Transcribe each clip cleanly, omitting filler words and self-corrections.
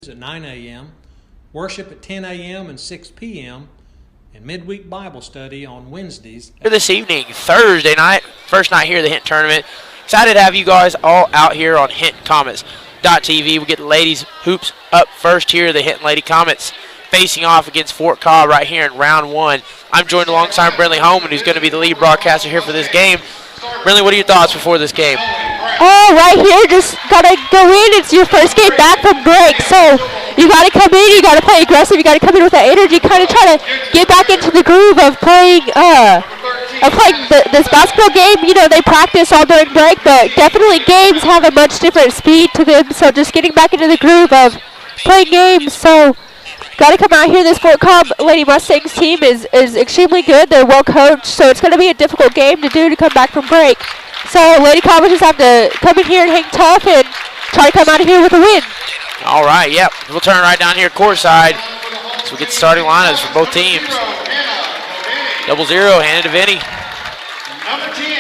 at 9 a.m., worship at 10 a.m. and 6 p.m., and midweek Bible study on Wednesdays. This evening, Thursday night, first night here at the Hinton tournament. Excited to have you guys all out here on HintonComets.tv. We get the ladies hoops up first here, the Hinton Lady Comets facing off against Fort Cobb right here in round one. I'm joined alongside Brinley Holman, who's going to be the lead broadcaster here for this game. Brinley, what are your thoughts before this game? Oh, right here, just gotta go in. It's your first game back from break, so you gotta come in, you gotta play aggressive, you gotta come in with that energy, kind of try to get back into the groove of playing this basketball game. You know, they practice all during break, but definitely games have a much different speed to them, so just getting back into the groove of playing games. So gotta come out here. This Fort Cobb Lady Mustangs team is extremely good. They're well coached, so it's gonna be a difficult game to do to come back from break. So Lady Cobb just have to come in here and hang tough and try to come out of here with a win. All right, yep. We'll turn right down here courtside so we get the starting lineups for both teams. 0-0, handed to Vinny.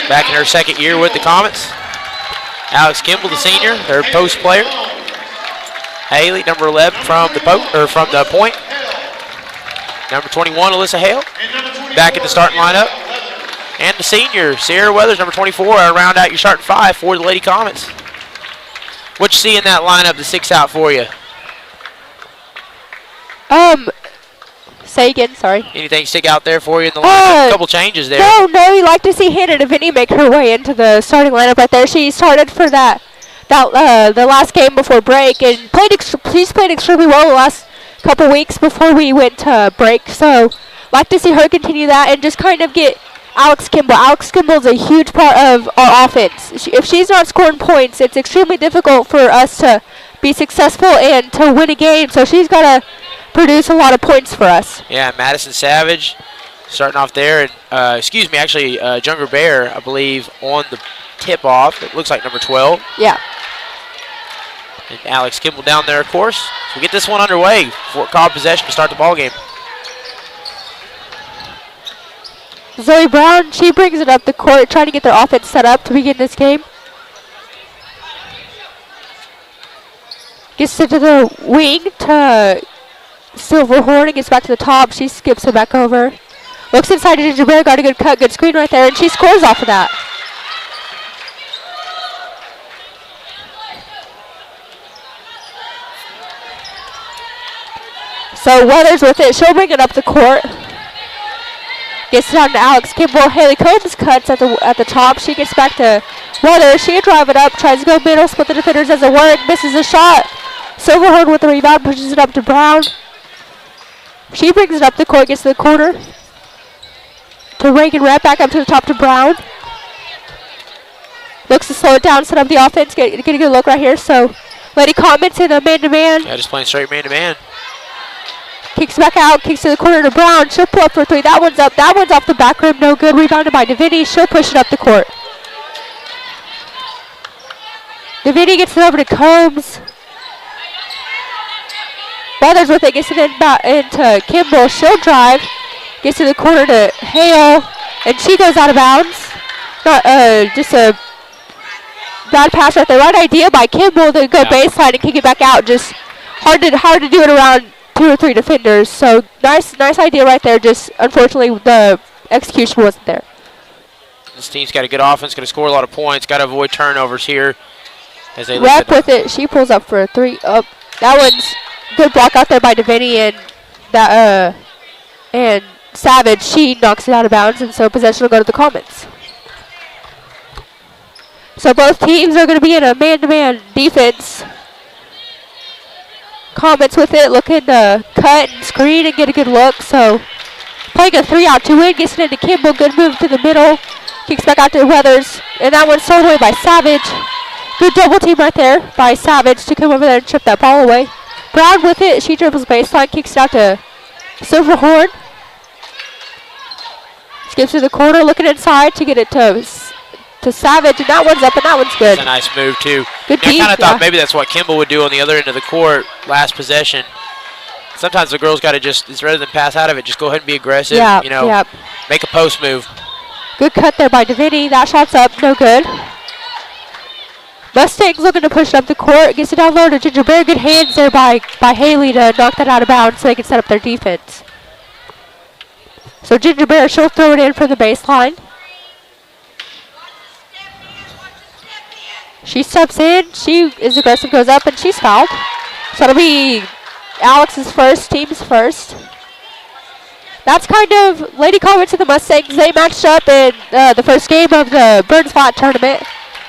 Back in her second year with the Comets. Alex Kimball, the senior, their post player. Haley, number 11 from the point. Number 21, Alyssa Hale, back in the starting lineup. And the senior, Sierra Weathers, number 24, round out your starting five for the Lady Comets. What you see in that lineup that sticks out for you? Say again, sorry. Anything stick out there for you in the lineup? A couple changes there. No, you like to see Hinton and Vinny make her way into the starting lineup right there. She started for the last game before break, and she's played extremely well the last couple weeks before we went to break. So like to see her continue that and just kind of get Alex Kimball. Alex Kimball is a huge part of our offense. If she's not scoring points, it's extremely difficult for us to be successful and to win a game. So she's got to produce a lot of points for us. Yeah, Madison Savage starting off there. And Younger Bear, I believe, on the tip-off. It looks like number 12. Yeah. And Alex Kimball down there, of course. So we get this one underway. Fort Cobb possession to start the ball game. Zoe Brown, she brings it up the court, trying to get their offense set up to begin this game. Gets it to the wing to Silverhorn and gets back to the top. She skips it back over. Looks inside to Ginger Bear, got a good cut, good screen right there, and she scores off of that. So Weathers with it, she'll bring it up the court. Gets it down to Alex Kimball. Haley Combs cuts at the top. She gets back to Weathers. She can drive it up, tries to go middle, split the defenders, doesn't work, misses a shot. Silverhorn with the rebound, pushes it up to Brown. She brings it up the court, gets to the corner. To Reagan, right back up to the top to Brown. Looks to slow it down, set up the offense, get a good look right here. So Lady Comets in a man-to-man. Yeah, just playing straight man-to-man. Kicks back out, kicks to the corner to Brown. She'll pull up for three. That one's up. That one's off the back rim. No good. Rebounded by Davini. She'll push it up the court. Davini gets it over to Combs. Weathers with it. Gets it into Kimball. She'll drive. Gets to the corner to Hale. And she goes out of bounds. Just a bad pass right there. Right idea by Kimball to go baseline and kick it back out. Just hard to do it around 2 or 3 defenders. So nice idea right there. Just unfortunately the execution wasn't there. This team's got a good offense, going to score a lot of points. Got to avoid turnovers here as they Rep with it. She pulls up for a 3. Up. That one's good block out there by Davini and Savage. She knocks it out of bounds, and so possession will go to the Comets. So both teams are going to be in a man-to-man defense. Comets with it, looking to cut and screen and get a good look. So playing a 3-out to win, gets it into Kimball. Good move to the middle. Kicks back out to Weathers. And that one's thrown away by Savage. Good double team right there by Savage to come over there and chip that ball away. Brown with it. She dribbles baseline, kicks it out to Silverhorn. Skips to the corner, looking inside to get it to Savage, and that one's up, and that one's good. That's a nice move, too. Good I kind of thought maybe that's what Kimball would do on the other end of the court last possession. Sometimes the girls got to just, rather than pass out of it, just go ahead and be aggressive. Make a post move. Good cut there by Davini. That shot's up, no good. Mustangs looking to push it up the court. Gets it down low to Ginger Bear. Good hands there by Haley to knock that out of bounds so they can set up their defense. So Ginger Bear, she'll throw it in from the baseline. She steps in. She is aggressive, goes up, and she's fouled. So it'll be Alex's first, team's first. That's kind of Lady Comets and the Mustangs. They matched up in the first game of the Burns Flat tournament.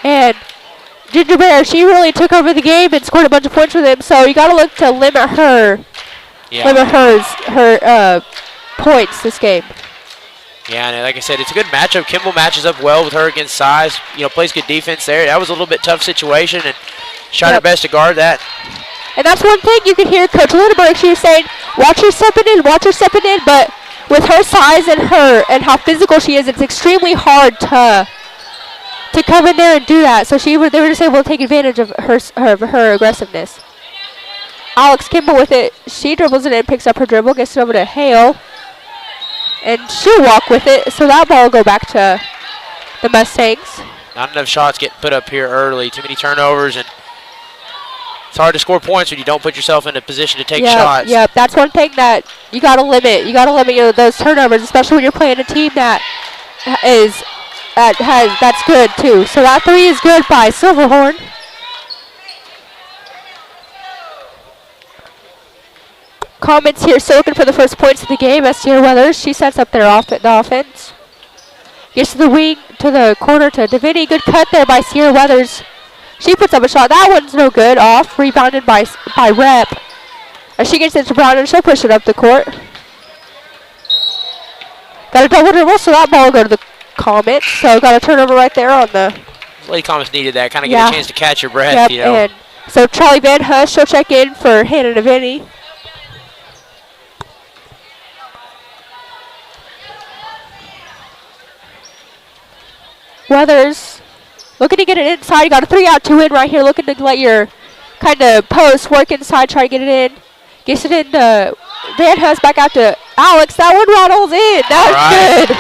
And Ginger Bear, she really took over the game and scored a bunch of points with him. So you got to look to limit her, her points this game. Yeah, and like I said, it's a good matchup. Kimball matches up well with her against size. Plays good defense there. That was a little bit tough situation, and tried her best to guard that. And that's one thing you can hear Coach Lindenberg. She was saying, watch her stepping in, but with her size and how physical she is, it's extremely hard to come in there and do that. So they were just able to take advantage of her aggressiveness. Alex Kimball with it. She dribbles it in, picks up her dribble, gets it over to Hale. And she'll walk with it. So that ball will go back to the Mustangs. Not enough shots getting put up here early. Too many turnovers, and it's hard to score points when you don't put yourself in a position to take shots. Yep, that's one thing that you got to limit. You got to limit those turnovers, especially when you're playing a team that's good too. So that three is good by Silverhorn. Comets here still looking for the first points of the game. That's Sierra Weathers. She sets up the offense. Gets to the wing, to the corner to Davini. Good cut there by Sierra Weathers. She puts up a shot. That one's no good. Off. Rebounded by Rep. As she gets it to Brown, and she'll push it up the court. Got a double dribble, so that ball will go to the Comets. So got a turnover right there on the... Lady Comets needed that. Kind of get a chance to catch your breath, And so Charlie Van Hush, she'll check in for Hannah Davini. Weathers looking to get it inside. You got a 3-out, 2-in right here. Looking to let your kind of post work inside, try to get it in. Gets it in to Van Huss, back out to Alex. That one rattles in. That was good.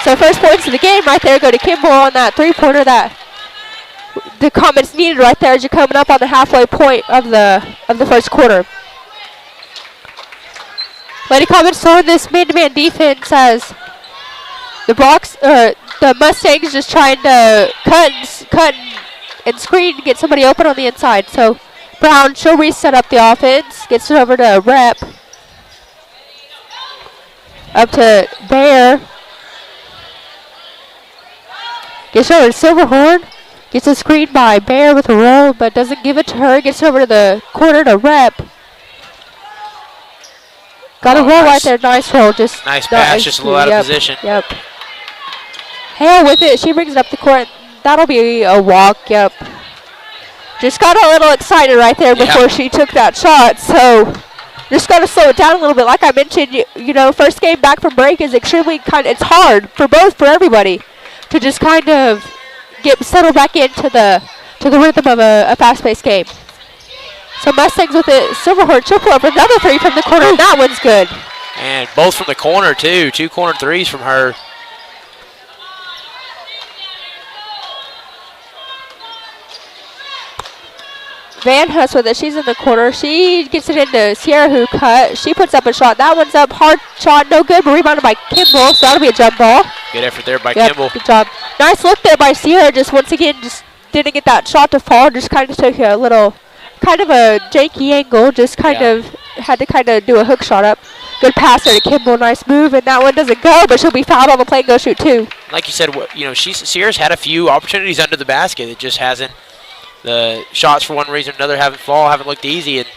So first points of the game right there go to Kimball on that three-pointer that the Comets needed right there as you're coming up on the halfway point of the first quarter. Lady Comets throwing this man-to-man defense as the Mustangs just trying to cut and screen to get somebody open on the inside. So Brown, she'll reset up the offense. Gets it over to Rep. Up to Bear. Gets over to Silverhorn. Gets a screen by Bear with a roll, but doesn't give it to her. Gets over to the corner to Rep. Got a roll right there. Nice roll. Nice pass, just a little out of position. Yep. Hale with it. She brings it up the court. That'll be a walk. Yep. Just got a little excited right there before she took that shot. So just got to slow it down a little bit. Like I mentioned, first game back from break is extremely it's hard for everybody to just kind of get settled back into the rhythm of a fast-paced game. So Mustangs with it. Silverhorn, she'll pull up another three from the corner. And that one's good. And both from the corner too. 2 corner threes from her. Van Huss with it. She's in the corner. She gets it into Sierra, who cut. She puts up a shot. That one's up. Hard shot. No good, but rebounded by Kimball. So that'll be a jump ball. Good effort there by Kimball. Good job. Nice look there by Sierra. Just once again, just didn't get that shot to fall. Just kind of took a little, kind of a janky angle. Just kind of had to do a hook shot up. Good pass there to Kimball. Nice move. And that one doesn't go, but she'll be fouled on the play and go shoot 2. Like you said, Sierra's had a few opportunities under the basket. It just hasn't. The shots, for one reason or another, haven't looked easy, and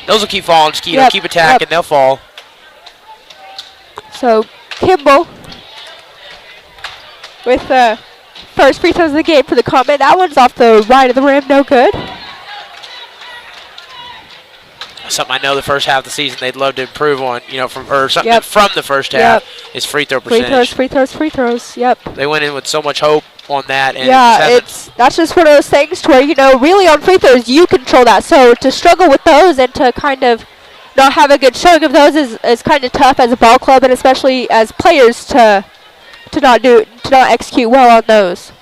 those will keep falling. Just keep attacking, they'll fall. So Kimball with the first free throws of the game for the Comet. That one's off the right of the rim, no good. Something I know the first half of the season they'd love to improve on, from the first half is free throw percentage. Free throws. Yep. They went in with so much hope on that, and that's just one of those things to where really on free throws you control that. So to struggle with those and to kind of not have a good showing of those is kind of tough as a ball club, and especially as players to not execute well on those.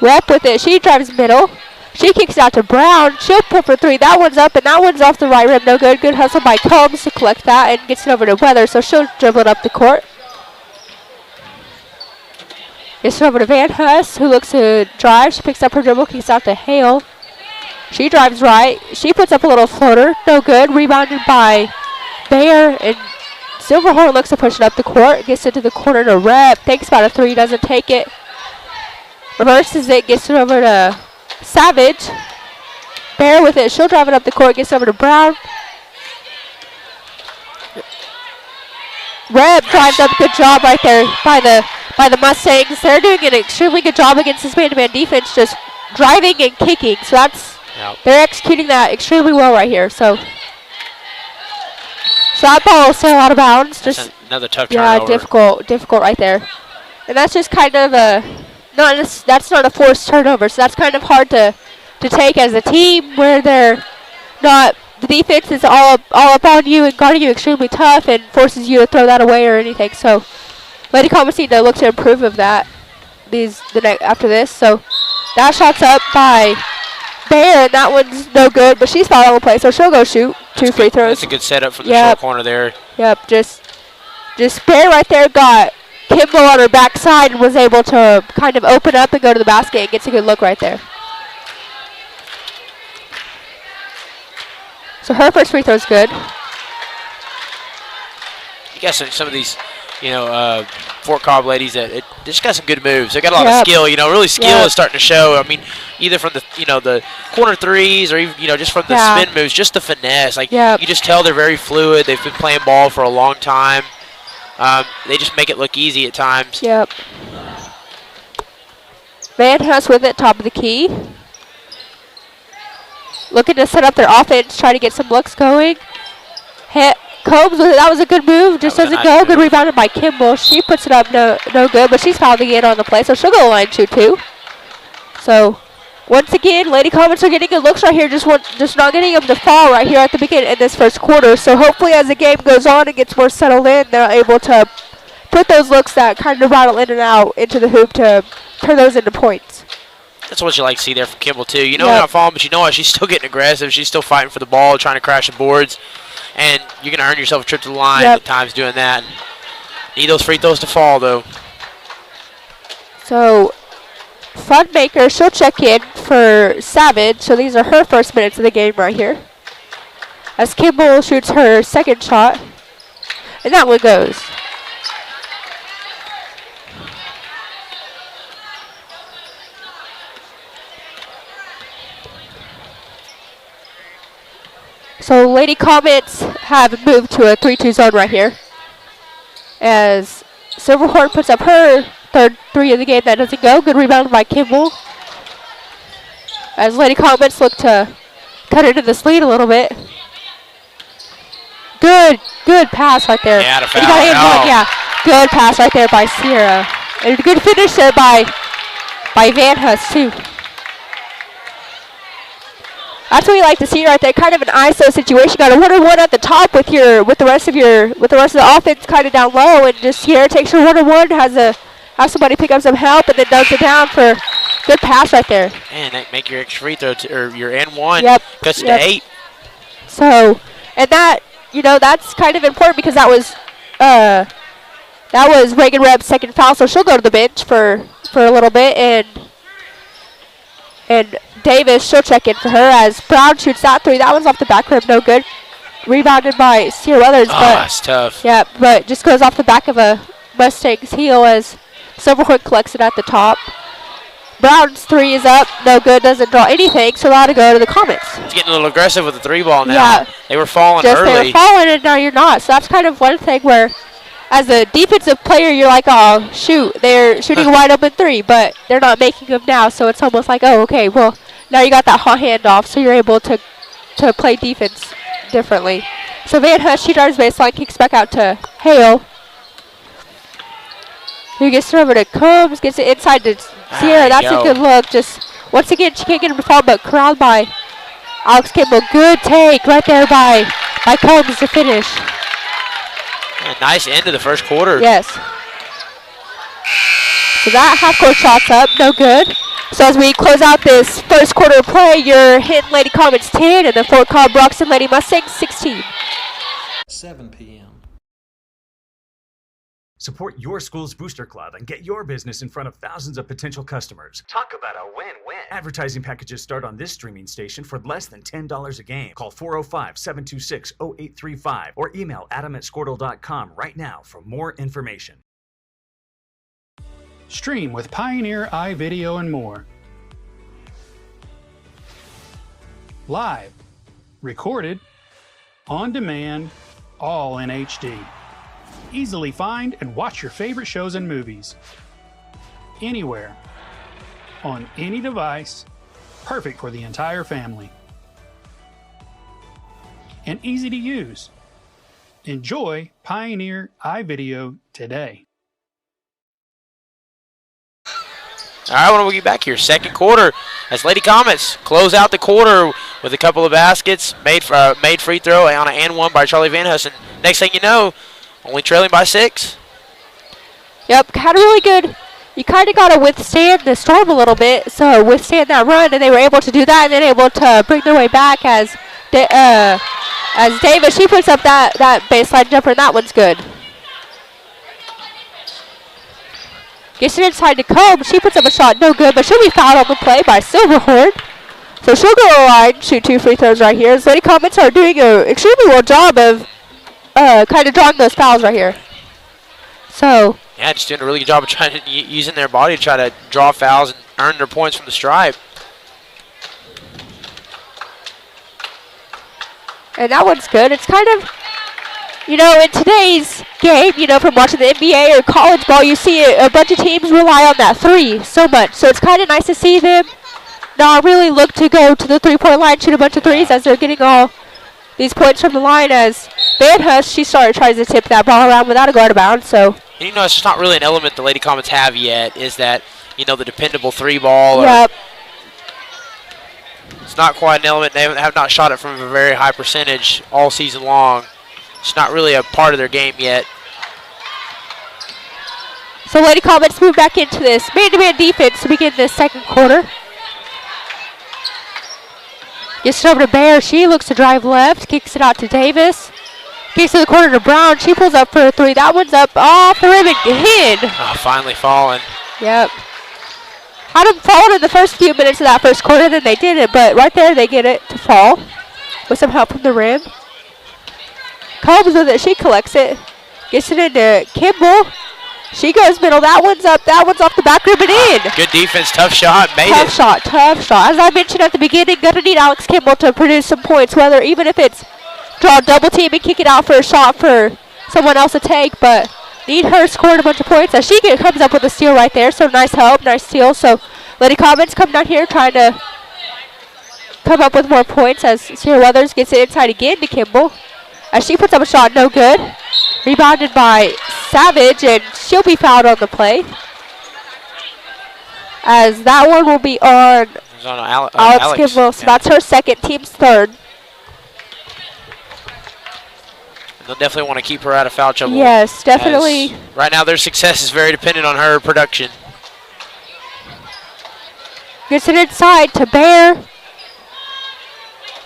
Rep with it. She drives middle. She kicks it out to Brown. She'll put for 3. That one's up, and that one's off the right rim. No good. Good hustle by Combs to collect that and gets it over to Weather, so she'll dribble it up the court. Gets it over to Van Huss, who looks to drive. She picks up her dribble, kicks out to Hale. She drives right. She puts up a little floater. No good. Rebounded by Bear, and Silverhorn looks to push it up the court. Gets it to the corner to Rep. Thinks about a 3. Doesn't take it. Reverses it. Gets it over to Savage. Bear with it. She'll drive it up the court. Gets over to Brown. Reb drives up. Good job right there by the Mustangs. They're doing an extremely good job against this man-to-man defense, just driving and kicking. So they're executing that extremely well right here. So that ball will sail out of bounds. Just another tough turnover. Yeah, difficult right there. And that's just kind of that's not a forced turnover, so that's kind of hard to take as a team where they're not. The defense is all up on you and guarding you extremely tough and forces you to throw that away or anything. So Lady Comets need to look to improve of that after this. So that shot's up by Bear, and that one's no good, but she's fouled on the play, so she'll go shoot 2 free throws. That's a good setup from the short corner there. Yep, just Bear right there got Kimball on her backside and was able to kind of open up and go to the basket and gets a good look right there. So her first free throw's good. You got some of these, Fort Cobb ladies that just got some good moves. They got a lot of skill. Really skill is starting to show. I mean, either from the corner threes or even just from the spin moves, just the finesse. You just tell they're very fluid. They've been playing ball for a long time. They just make it look easy at times. Yep. Van Huss with it, top of the key. Looking to set up their offense, try to get some looks going. Combs with it. That was a good move. Just doesn't go. Good rebounded by Kimball. She puts it up, no good, but she's fouled again on the play, so she'll go line shoot too. So once again, Lady Comets are getting good looks right here. Just not getting them to fall right here at the beginning in this first quarter. So hopefully, as the game goes on and gets more settled in, they're able to put those looks that kind of rattle in and out into the hoop to turn those into points. That's what you like to see there from Kimball too. They're not falling, but what? She's still getting aggressive. She's still fighting for the ball, trying to crash the boards, and you're gonna earn yourself a trip to the line at times doing that. Need those free throws to fall though. So Funmaker, she'll check in for Savage. So these are her first minutes of the game right here. As Kimball shoots her second shot, and that one goes. So Lady Comets have moved to a 3-2 zone right here. As Silverhorn puts up her third 3 of the game, that doesn't go. Good rebound by Kimball. As Lady Comets look to cut into this lead a little bit. Good pass right there. Yeah, foul. Good pass right there by Sierra. And a good finish there by Van Huss too. That's what you like to see right there. Kind of an ISO situation. Got a 1-on-1 at the top with the rest of the offense kind of down low, and just Sierra takes her 1-on-1, has somebody pick up some help, and then dumps it down for good pass right there. And make your extra free throw or your N1. Yep. Cuts to 8. So, and that that's kind of important because that was Reagan Reb's second foul, so she'll go to the bench for a little bit, and Davis, she'll check in for her as Brown shoots that 3. That one's off the back rim, no good. Rebounded by Sierra Weathers. That's tough. Yeah, but just goes off the back of a Mustang's heel as Silverhorn collects it at the top. Brown's 3 is up, no good, doesn't draw anything, so that'll go to the Comets. He's getting a little aggressive with the 3 ball now. Yeah. They were falling early. They were falling, and now you're not. So that's kind of one thing where, as a defensive player, you're like, oh, shoot, they're shooting a wide open 3, but they're not making them now, so it's almost like, oh, okay, well, now you got that hot hand off, so you're able to play defense differently. So Van Huss, she drives baseline, kicks back out to Hale, who gets it over to Combs, gets it inside to Sierra. That's a good look. Just once again, she can't get him to fall, but corralled by Alex Kimball. Good take right there by Combs to finish. A nice end of the first quarter. Yes. So that half-court shot's up, no good. So as we close out this first quarter of play, your Hinton Lady Comets 10 and the Fort Cobb Broxton Lady Mustangs 16. 7 p.m. Support your school's booster club and get your business in front of thousands of potential customers. Talk about a win-win. Advertising packages start on this streaming station for less than $10 a game. Call 405-726-0835 or email adam@squirtle.com right now for more information. Stream with Pioneer iVideo and more. Live, recorded, on demand, all in HD. Easily find and watch your favorite shows and movies. Anywhere. On any device. Perfect for the entire family. And easy to use. Enjoy Pioneer iVideo today. All right, when we get back here, second quarter, as Lady Comets close out the quarter with a couple of baskets, made free throw on an and one by Charlie Van Hussen. Next thing you know, only trailing by 6. Yep, had a really good, you kind of got to withstand the storm a little bit, so withstand that run, and they were able to do that, and then able to bring their way back as Davis, she puts up that baseline jumper, and that one's good. Gets it inside to Cobb, she puts up a shot, no good, but she'll be fouled on the play by Silverhorn. So she'll go to the line, shoot 2 free throws right here. As Lady Comets are doing an extremely well job of kind of drawing those fouls right here. So yeah, just doing a really good job of trying to using their body to try to draw fouls and earn their points from the stripe. And that one's good. It's kind of, you know, in today's game, you know, from watching the NBA or college ball, you see a bunch of teams rely on that 3 so much. So it's kind of nice to see them not really look to go to the 3-point line, shoot a bunch of threes as they're getting all these points from the line. As Van Huss, she tries to tip that ball around without a go out of bounds. So, and you know, it's just not really an element the Lady Comets have yet, is that, you know, the dependable 3 ball. Yep. It's not quite an element. They have not shot it from a very high percentage all season long. It's not really a part of their game yet. So Lady Comets move back into this man-to-man defense to begin this second quarter. Gets it over to Bear. She looks to drive left, kicks it out to Davis. Kicks to the corner to Brown. She pulls up for a 3. That one's up off the rim and hit. Oh, finally falling. Yep. Had them falling in the first few minutes of that first quarter, then they did it, but right there they get it to fall with some help from the rim. Combs with it. She collects it. Gets it into Kimball. She goes middle. That one's up. That one's off the back rim and in. Good defense. Tough shot. Made tough it. Tough shot. As I mentioned at the beginning, going to need Alex Kimball to produce some points, whether even if it's draw double team and kick it out for a shot for someone else to take, but need her scoring a bunch of points as she comes up with a steal right there. So nice help, nice steal. So Lady Comets come down here trying to come up with more points as Sierra Weathers gets it inside again to Kimball. As she puts up a shot, no good. Rebounded by Savage, and she'll be fouled on the play. As that one will be on Alex Kimball. So that's her second, team's third. They'll definitely want to keep her out of foul trouble. Yes, definitely. Right now their success is very dependent on her production. Gets it inside to Bear.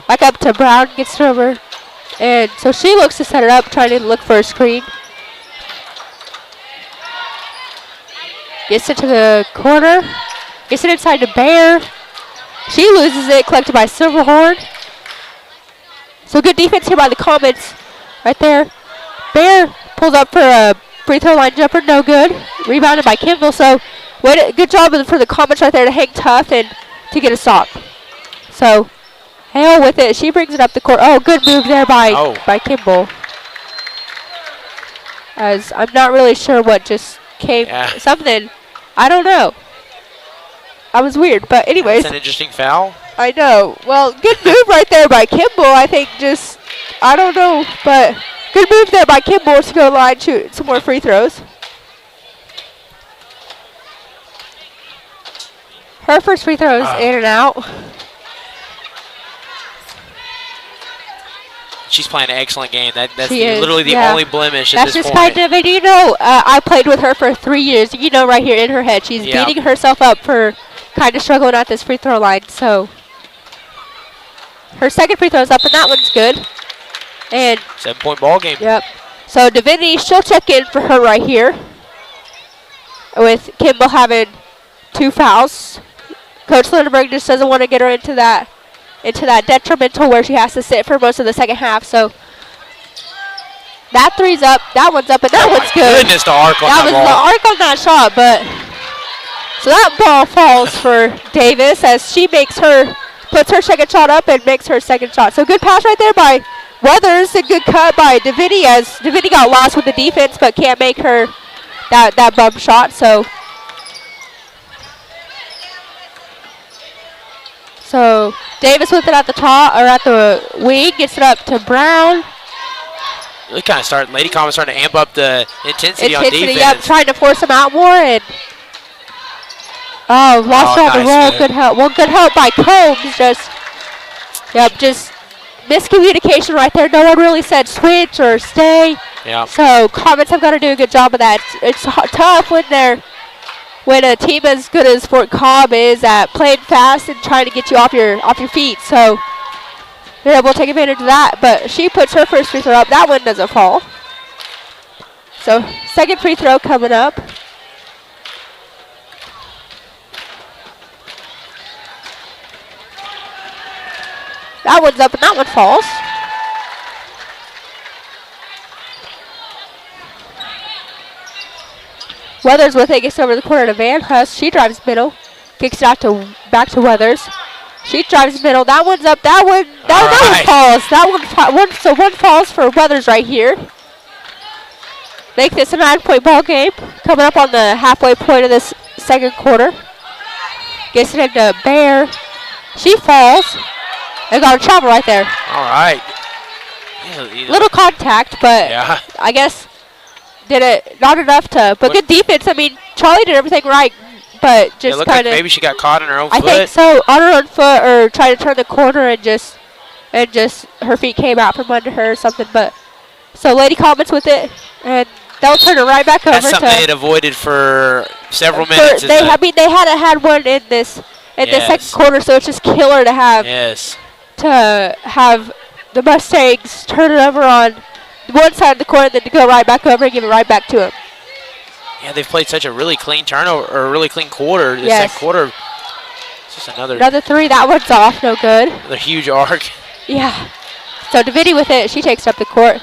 Back up to Brown, gets it over. And so she looks to set it up, trying to look for a screen. Gets it to the corner. Gets it inside to Bear. She loses it, collected by Silverhorn. So good defense here by the Comets. Right there. Bear pulls up for a free throw line jumper, no good. Rebounded by Kimball. So good job for the Comets right there to hang tough and to get a stop. So Hale with it. She brings it up the court. Oh, good move there by Kimball. As I'm not really sure what just came. Yeah. Something. I don't know. That was weird. But anyways. That's an interesting foul. I know. Well, good move right there by Kimball. I think just, I don't know. But good move there by Kimball to go line, shoot some more free throws. Her first free throw is in and out. She's playing an excellent game. That's literally the only blemish at this point. That's just kind of, and you know, I played with her for 3 years. You know, right here in her head, she's beating herself up for kind of struggling at this free throw line. So her second free throw is up, and that one's good. And 7-point ball game. Yep. So Divinity, she'll check in for her right here, with Kimball having 2 fouls. Coach Lindenberg just doesn't want to get her into that detrimental where she has to sit for most of the second half. So that 3's up, that one's up, and that one's good. Goodness, the arc on that was ball. the arc on that shot, but so that ball falls for Davis as she puts her second shot up and makes her second shot. So good pass right there by Weathers, a good cut by Divinity as Divinity got lost with the defense but can't make her that bump shot. So Davis with it at the top or at the wing, gets it up to Brown. Really kind of starting. Lady Common starting to amp up the intensity on defense. Yep, trying to force them out more and lost her on the roll. Good help. Well, good help by Combs. Just miscommunication right there. No one really said switch or stay. Yeah. So Comets have got to do a good job of that. It's tough when a team as good as Fort Cobb is at playing fast and trying to get you off your feet. So they're able to take advantage of that. But she puts her first free throw up. That one doesn't fall. So second free throw coming up. That one's up and that one falls. Weathers with it, gets over the corner to Van Huss. She drives middle, kicks it out back to Weathers. She drives middle. That one's up. That one falls. One falls for Weathers right here. Make this a 9-point ball game. Coming up on the halfway point of this second quarter. Gets it into Bear. She falls. They got a travel right there. All right. Little contact, but yeah. I guess did it not enough to. But good defense. I mean, Charlie did everything right, but just kind of. Like maybe she got caught on her own foot. I think so, on her own foot, or tried to turn the corner and just her feet came out from under her or something. But so Lady Comets with it, and they'll turn it right back over. That's something they had avoided for several minutes. They hadn't had one in this the second quarter, so it's just killer to have. Yes. To have the Mustangs turn it over on one side of the court, then to go right back over and give it right back to them. Yeah, they've played such a really clean turnover, or a really clean quarter. This second quarter, it's just another 3. That one's off, no good. Another huge arc. Yeah. So Divinity with it, she takes it up the court.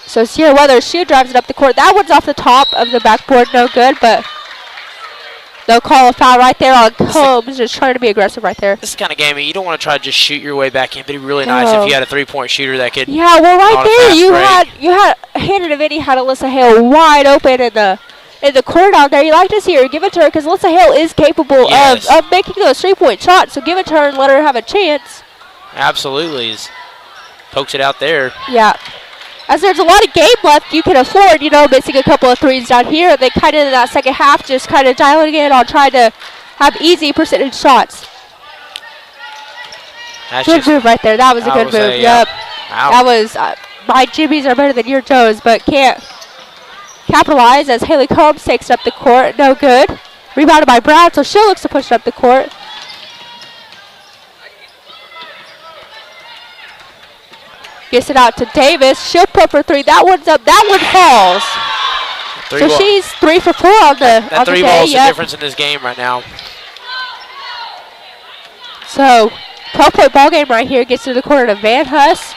So Sierra Weathers, she drives it up the court. That one's off the top of the backboard, no good, but they'll call a foul right there on Combs, just trying to be aggressive right there. This is the kind of game you don't want to try to just shoot your way back in, but it'd be really nice if you had a 3-point shooter that could. Yeah, well, right there you had Hannah Divinity had Alyssa Hale wide open in the corner down there. You like to see her, give it to her, because Alyssa Hale is capable of making those 3-point shots. So give it to her and let her have a chance. Absolutely, pokes it out there. Yeah. As there's a lot of game left, you can afford, missing a couple of threes down here. They kind of in that second half just kind of dialing in on trying to have easy percentage shots. Good move right there. That was a good move. Yep. That was, my Jimmies are better than your Joes, but can't capitalize as Haley Combs takes up the court. No good. Rebounded by Brown, so she looks to push it up the court. Gets it out to Davis. She'll put for 3. That one's up. That one falls. So she's 3 for 4 on the that 3 ball is the difference in this game right now. So 12-point ball game right here. Gets to the corner to Van Huss.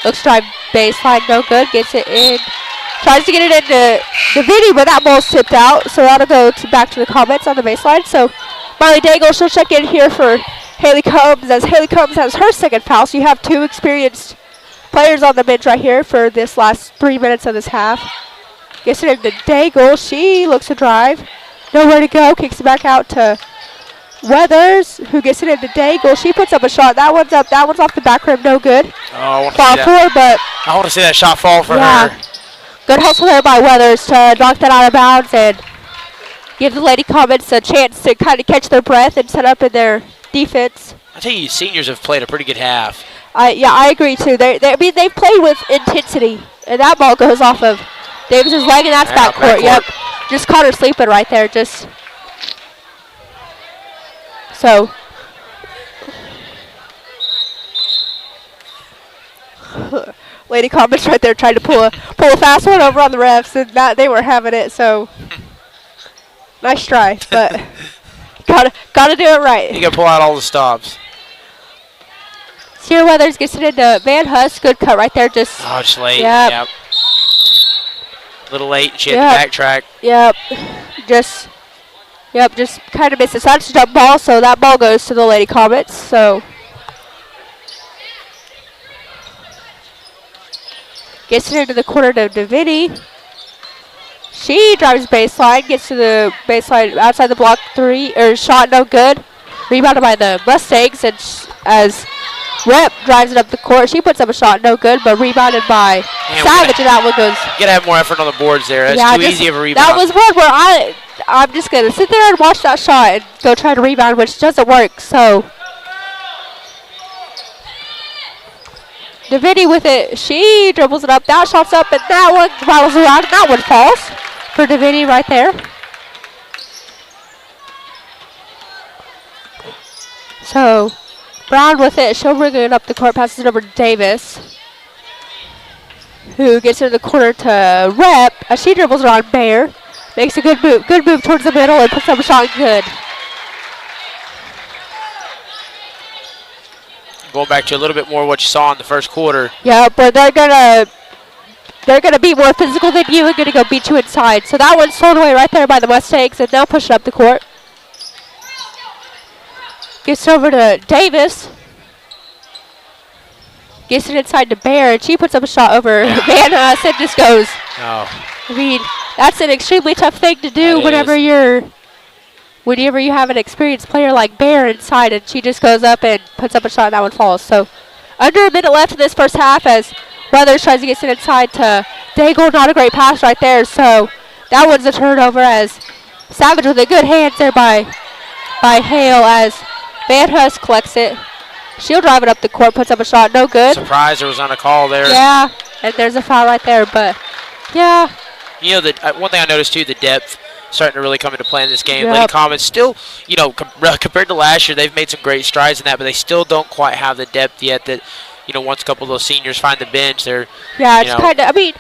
Looks to drive baseline. No good. Gets it in. Tries to get it into Divinity, but that ball's tipped out. So that'll go back to the Comets on the baseline. So Miley Daigle, she'll check in here for Haley Combs as Haley Combs has her second foul. So you have 2 experienced players on the bench right here for this last 3 minutes of this half. Gets it into Daigle. She looks to drive. Nowhere to go. Kicks it back out to Weathers, who gets it into Daigle. She puts up a shot. That one's up. That one's off the back rim. No good. Oh, I want to see that shot fall for her. Good hustle there by Weathers to knock that out of bounds and give the Lady Comets a chance to kind of catch their breath and set up in their defense. I tell you, seniors have played a pretty good half. I agree too. They've played with intensity, and that ball goes off of Davis's leg, and that's backcourt. Yep, just caught her sleeping right there. Just So Lady Cobb's right there trying to pull a fast one over on the refs, and that they were having it. So nice try, but gotta do it right. You gotta pull out all the stops. Sierra Weathers gets it into Van Huss. Good cut right there. Just late. Yep. A little late. She had to backtrack. Yep. Just kind of missed it. So that's a jump ball. So that ball goes to the Lady Comets. So gets it into the corner to Davidi. She drives baseline, gets to the baseline outside the block 3, or shot no good. Rebounded by the Mustangs, and as Rep drives it up the court, she puts up a shot no good, but rebounded by Savage, and that one goes. You gotta have more effort on the boards there. That's too easy of a rebound. That was one where I'm just gonna sit there and watch that shot and go try to rebound, which doesn't work. So Davidi with it, she dribbles it up, that shot's up, and that one rattles around, and that one falls for Davidi right there. So Brown with it, she'll bring it up the court, passes it over to Davis, who gets it in the corner to Rep, as she dribbles around Bayer, makes a good move towards the middle, and puts up a shot good. Going back to a little bit more what you saw in the first quarter. Yeah, but they're gonna be more physical than you and gonna go beat you inside. So that one's thrown away right there by the Mustangs, and they'll push it up the court. Gets over to Davis. Gets it inside to Bear, and she puts up a shot over Van Huss and just goes. Oh. I mean, that's an extremely tough thing to do whenever you have an experienced player like Bear inside, and she just goes up and puts up a shot, and that one falls. So under a minute left in this first half as Weathers tries to get it inside to Daigle. Not a great pass right there, so that one's a turnover as Savage with a good hand there by Hale as Van Huss collects it. She'll drive it up the court, puts up a shot, no good. Surprised there was on a call there. Yeah, and there's a foul right there, but yeah. You know, one thing I noticed too, the depth starting to really come into play in this game. Yep. Lady Comets still, you know, compared to last year, they've made some great strides in that, but they still don't quite have the depth yet that, you know, once a couple of those seniors find the bench, they're, yeah, it's kind of, I mean,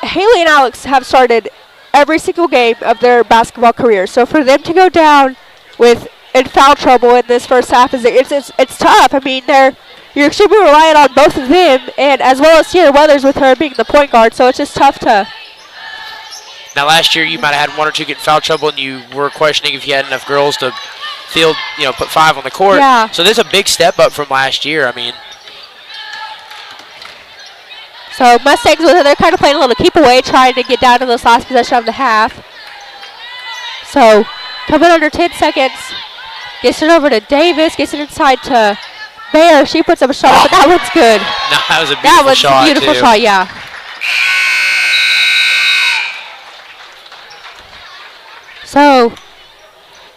Haley and Alex have started every single game of their basketball career, so for them to go down in foul trouble in this first half, it's tough. I mean, you're extremely reliant on both of them, and as well as Sierra Weathers with her being the point guard, so it's just tough to. Now, last year you might have had one or two get in foul trouble, and you were questioning if you had enough girls to field, you know, put 5 on the court. Yeah. So there's a big step up from last year. I mean. So Mustangs with it, they're kind of playing a little keep away, trying to get down to this last possession of the half. So coming under 10 seconds, gets it over to Davis, gets it inside to Bear. She puts up a shot, but that one's good. No, that was a beautiful shot. That was a beautiful shot, yeah. So,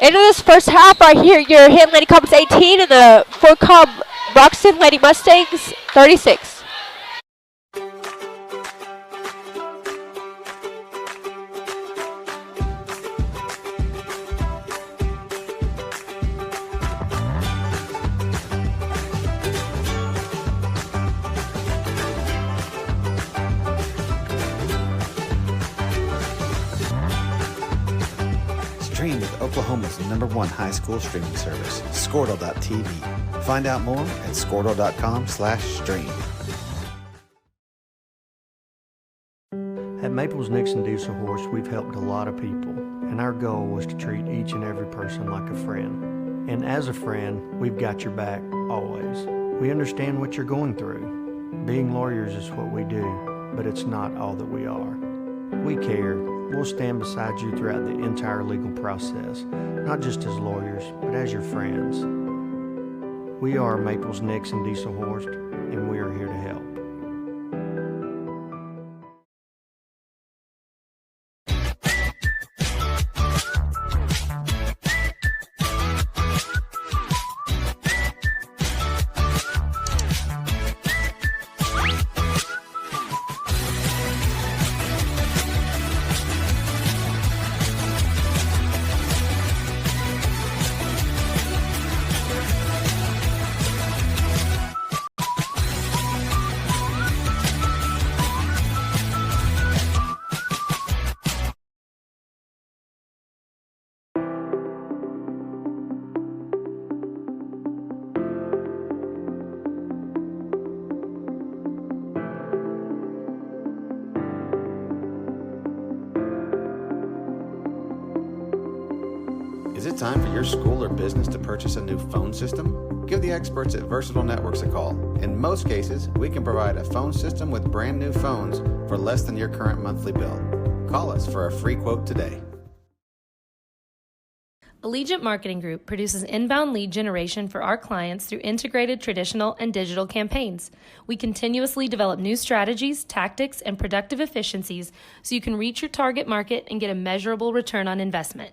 into this first half right here, your Hinton Lady Comets 18 and the Fort Cobb Broxton Lady Mustangs 36. Stream with Oklahoma's #1 high school streaming service, Squirtle.tv. Find out more at squirtle.com/stream. At Maples Nixon Diesel Horse, we've helped a lot of people, and our goal was to treat each and every person like a friend. And as a friend, we've got your back always. We understand what you're going through. Being lawyers is what we do, but it's not all that we are. We care. We'll stand beside you throughout the entire legal process, not just as lawyers, but as your friends. We are Maples Nixon Diesel Horse, and we are here to help. time for your school or business to purchase a new phone system? Give the experts at Versatile Networks a call. In most cases, we can provide a phone system with brand new phones for less than your current monthly bill. Call us for a free quote today. Allegiant Marketing Group produces inbound lead generation for our clients through integrated traditional and digital campaigns. We continuously develop new strategies, tactics, and productive efficiencies so you can reach your target market and get a measurable return on investment.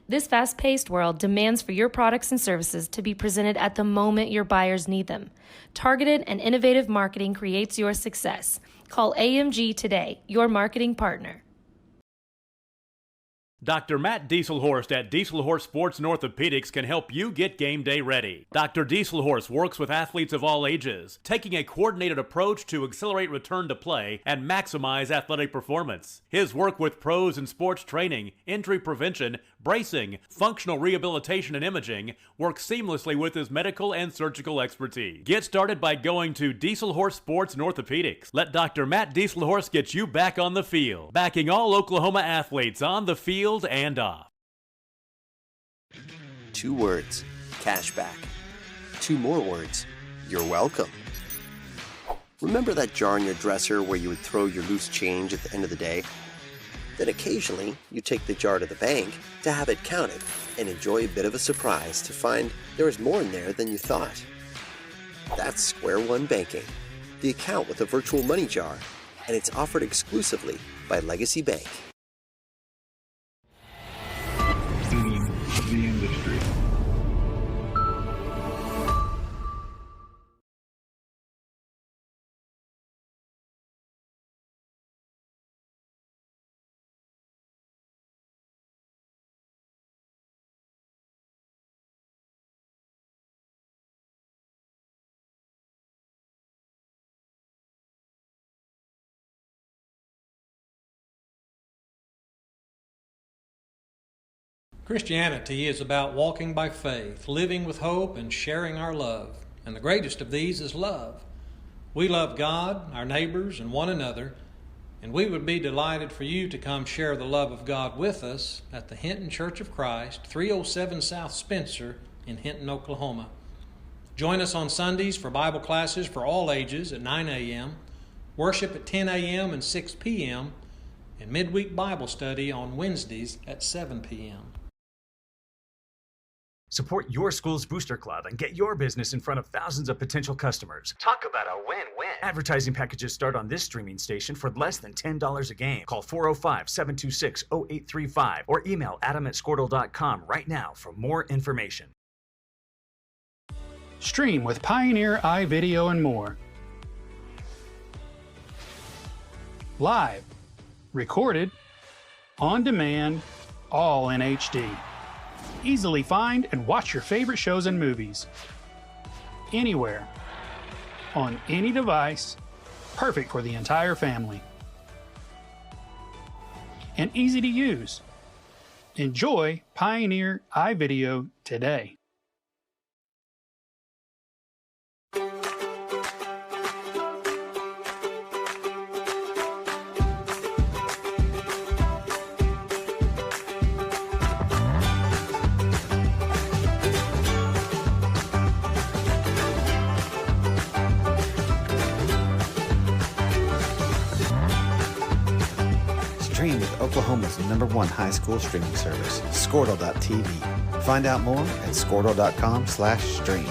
This fast-paced world demands for your products and services to be presented at the moment your buyers need them. Targeted and innovative marketing creates your success. Call AMG today, your marketing partner. Dr. Matt Dieselhorst at Dieselhorst Sports and Orthopedics can help you get game day ready. Dr. Dieselhorst works with athletes of all ages, taking a coordinated approach to accelerate return to play and maximize athletic performance. His work with pros in sports training, injury prevention, bracing, functional rehabilitation, and imaging works seamlessly with his medical and surgical expertise. Get started by going to Dieselhorst Sports and Orthopedics. Let Dr. Matt Dieselhorst get you back on the field, backing all Oklahoma athletes on the field and off. 2 words, cashback. 2 more words, you're welcome. Remember that jar in your dresser where you would throw your loose change at the end of the day? Then occasionally, you take the jar to the bank to have it counted and enjoy a bit of a surprise to find there is more in there than you thought. That's Square One Banking, the account with a virtual money jar, and it's offered exclusively by Legacy Bank. The industry. Christianity is about walking by faith, living with hope, and sharing our love. And the greatest of these is love. We love God, our neighbors, and one another, and we would be delighted for you to come share the love of God with us at the Hinton Church of Christ, 307 South Spencer in Hinton, Oklahoma. Join us on Sundays for Bible classes for all ages at 9 a.m., worship at 10 a.m. and 6 p.m., and midweek Bible study on Wednesdays at 7 p.m. Support your school's booster club and get your business in front of thousands of potential customers. Talk about a win-win. Advertising packages start on this streaming station for less than $10 a game. Call 405-726-0835 or email adam@squirtle.com right now for more information. Stream with Pioneer iVideo and more. Live, recorded, on demand, all in HD. Easily find and watch your favorite shows and movies. Anywhere. On any device. Perfect for the entire family. And easy to use. Enjoy Pioneer iVideo today. Stream with Oklahoma's #1 high school streaming service, Squirtle.tv. Find out more at Squirtle.com/stream.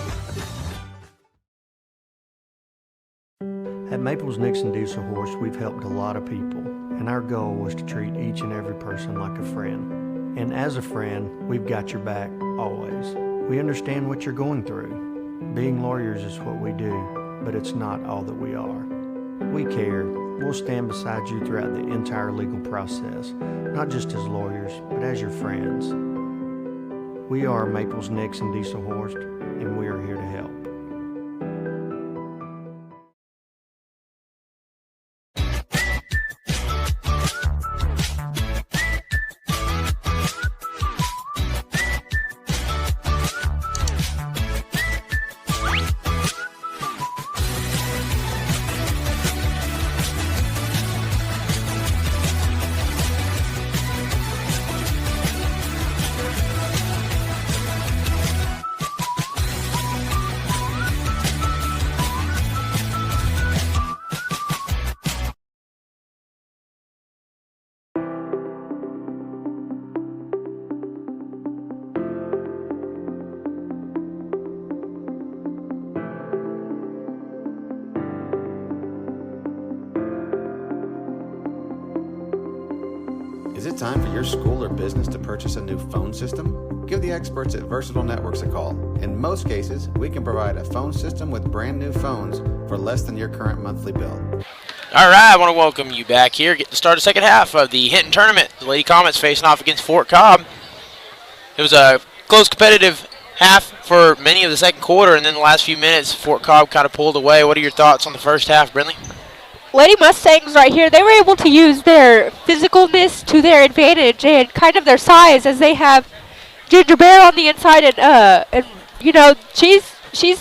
At Maples Nixon Diesel Horse, we've helped a lot of people, and our goal was to treat each and every person like a friend. And as a friend, we've got your back always. We understand what you're going through. Being lawyers is what we do, but it's not all that we are. We care. We'll stand beside you throughout the entire legal process, not just as lawyers, but as your friends. We are Maples Nixon Diesel Horse, and we are here to help. time for your school or business to purchase a new phone system? Give the experts at Versatile Networks a call. In most cases, we can provide a phone system with brand new phones for less than your current monthly bill. All right, I want to welcome you back here. Get to start the second half of the Hinton tournament. The Lady Comets facing off against Fort Cobb. It was a close, competitive half for many of the second quarter, and then the last few minutes, Fort Cobb kind of pulled away. What are your thoughts on the first half, Brindley? Lady Mustangs right here, they were able to use their physicalness to their advantage and kind of their size, as they have Ginger Bear on the inside, and you know, she's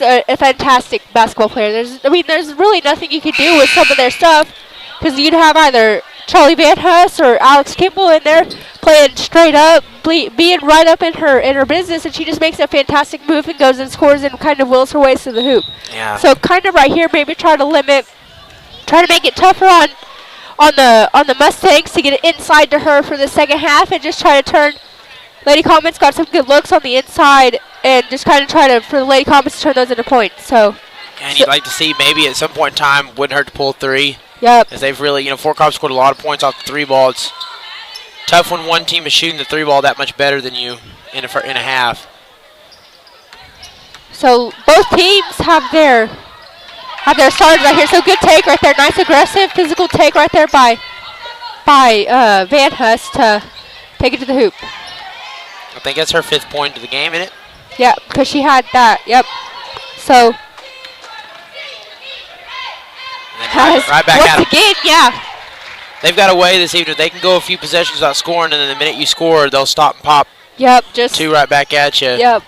a fantastic basketball player. There's really nothing you can do with some of their stuff, because you'd have either Charlie Van Huss or Alex Kimball in there playing straight up, being right up in her business, and she just makes a fantastic move and goes and scores and kind of wills her ways to the hoop. Yeah. So kind of right here, maybe try to make it tougher on the Mustangs to get it inside to her for the second half, and just try to turn. Lady Comets got some good looks on the inside, and just kind of try to for the Lady Comets to turn those into points. So. And you'd like to see maybe at some point in time, wouldn't hurt to pull 3. Yep. As they've really, Fort Cobb scored a lot of points off the 3 ball. It's tough when one team is shooting the 3 ball that much better than you in a half. So both teams have their starters right here. So good take right there. Nice aggressive physical take right there by Van Huss to take it to the hoop. I think that's her 5th point of the game, isn't it? Yeah, because she had that. Yep. So. Right back at once again, yeah. They've got a way this evening. They can go a few possessions without scoring, and then the minute you score, they'll stop and pop. Yep, just 2 right back at you. Yep.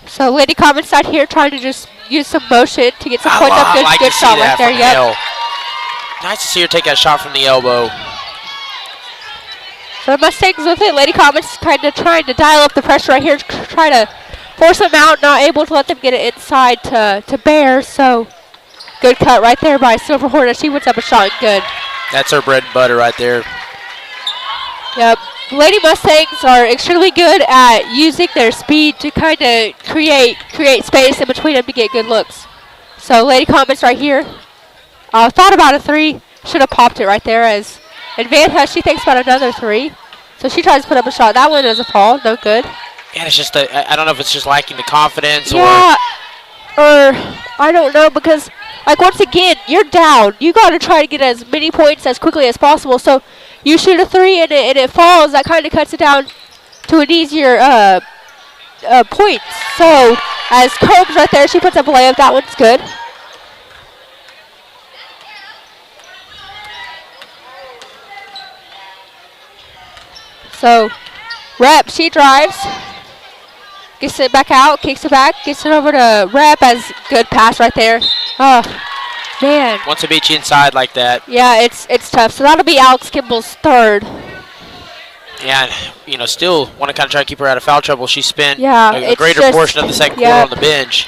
So Lady Comets out here trying to just use some motion to get some points up. Good shot right there. Yep. Nice to see her take that shot from the elbow. So the Mustangs with it. Lady Comets kind of trying to dial up the pressure right here, try to force them out, not able to let them get it inside to Bear. So good cut right there by Silver Hornet. She puts up a shot. Good. That's her bread and butter right there. Yep. Lady Mustangs are extremely good at using their speed to kind of create space in between them to get good looks. So Lady Comets right here. Thought about a 3. Should have popped it right there. And Van Huss, she thinks about another 3. So she tries to put up a shot. That one is a fall. No good. And it's just, I don't know if it's just lacking the confidence or I don't know, because, like, once again, you're down. You got to try to get as many points as quickly as possible. So you shoot a 3 and it falls. That kind of cuts it down to an easier point. So as Combs right there, she puts up a layup. That one's good. So Rep, she drives. Gets it back out, kicks it back, gets it over to Rep as good pass right there. Oh, man. Wants to beat you inside like that. Yeah, it's tough. So that'll be Alex Kimball's 3rd. Yeah, still want to kind of try to keep her out of foul trouble. She spent a greater portion of the second quarter on the bench.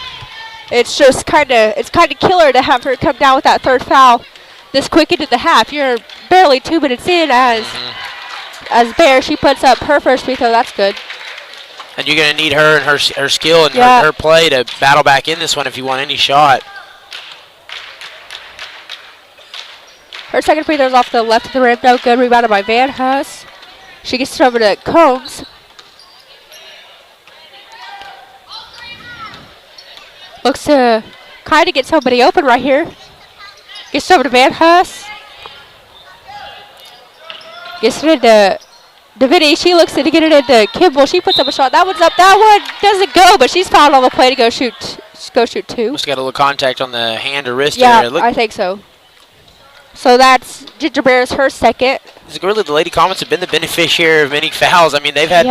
It's just kind of killer to have her come down with that 3rd foul this quick into the half. You're barely 2 minutes in as Bear, she puts up her first free throw. That's good. And you're going to need her and her skill and her play to battle back in this one if you want any shot. Her second free throw is off the left of the rim. No good. Rebounded by Van Huss. She gets it over to Combs. Looks to kind of get somebody open right here. Gets it over to Van Huss. Gets it into Davidi. She looks to get it into Kimball. She puts up a shot. That one's up. That one doesn't go, but she's fouled on the play to go shoot 2. Must got a little contact on the hand or wrist area. Yeah, I think so. So that's Ginger Bear's her 2nd. Really, the Lady Comets have been the beneficiary of many fouls. I mean, they've had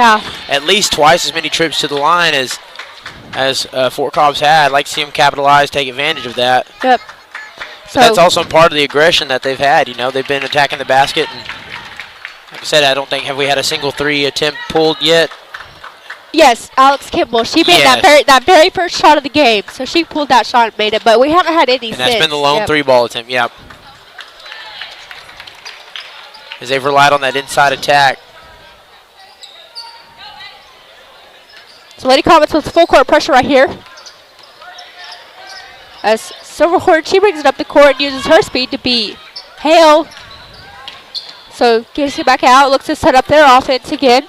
at least twice as many trips to the line as Fort Cobb's had. I'd like to see them capitalize, take advantage of that. Yep. So that's also part of the aggression that they've had. They've been attacking the basket, and like I said, I don't think have we had a single 3 attempt pulled yet. Yes, Alex Kimball. She made that very first shot of the game, so she pulled that shot and made it. But we haven't had any and since. That's been the lone 3-ball attempt. Yep. As they've relied on that inside attack. So Lady Comets with full court pressure right here. As Silverhorn, she brings it up the court and uses her speed to beat Hale. So gets it back out. Looks to set up their offense again.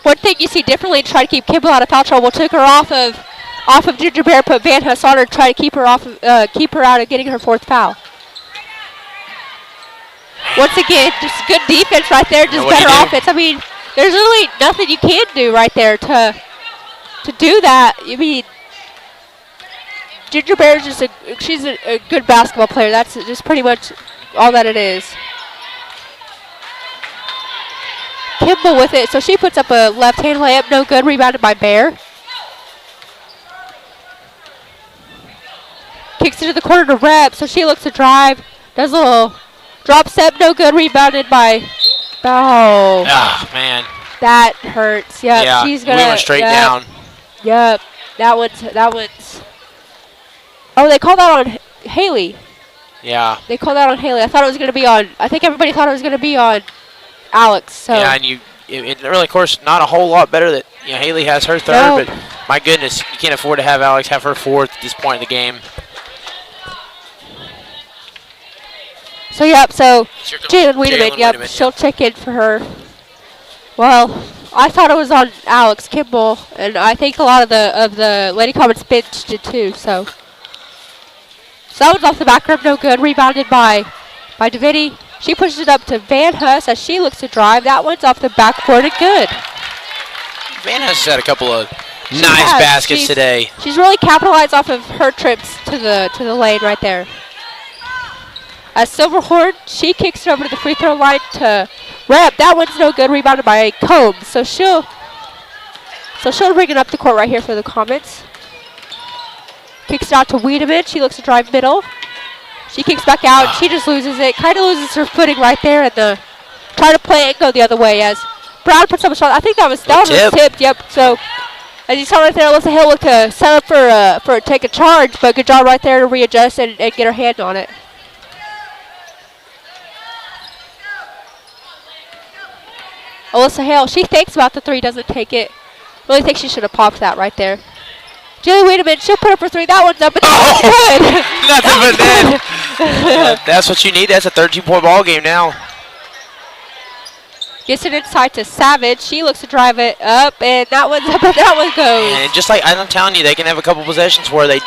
One thing you see differently to try to keep Kimball out of foul trouble, took her off of Ginger Bear, put Van Huss on her to try to keep her out of getting her 4th foul. Once again, just good defense right there, just better offense. I mean, there's really nothing you can do right there to do that. I mean, Ginger Bear is she's a good basketball player. That's just pretty much all that it is. Kimball with it, so she puts up a left-hand layup, no good, rebounded by Bear. Kicks it to the corner to Rep, so she looks to drive, does a little drop step, no good, rebounded by Bow. Ah, man. That hurts. Yep, yeah, she's gonna. We went straight down. Yep, that one's. Oh, they called that on Haley. Yeah. They called that on Haley. I thought it was gonna be on. I think everybody thought it was gonna be on Alex. So. Yeah, and it really, of course, not a whole lot better that Haley has her 3rd, but my goodness, you can't afford to have Alex have her 4th at this point in the game. So Jalen Wiedemann, yep, she'll check in for her. Well, I thought it was on Alex Kimball, and I think a lot of the Lady Comets benched it too. So that one's off the back rim, no good. Rebounded by Davidi. She pushes it up to Van Huss as she looks to drive. That one's off the backboard and good. Van Huss has had a couple of nice baskets today. She's really capitalized off of her trips to the lane right there. As Silverhorn, she kicks it over to the free throw line to Rep. That one's no good, rebounded by Cobb. So she'll bring it up the court right here for the Comets. Kicks it out to Wiedemann. She looks to drive middle. She kicks back out. She just loses it. Kind of loses her footing right there, and try to play it and go the other way as Brown puts up a shot. I think that was tipped. Yep. So as you saw right there, Alyssa Hill looked to set up for take a charge, but good job right there to readjust and get her hand on it. Alyssa Hale, she thinks about the 3, doesn't take it. Really think she should have popped that right there. Julie Wiedemann, she'll put up her 3. That one's up, but nothing but net. That's what you need. That's a 13-point ball game now. Gets it inside to Savage. She looks to drive it up, and that one's up, and that one goes. And just like I'm telling you, they can have a couple possessions where they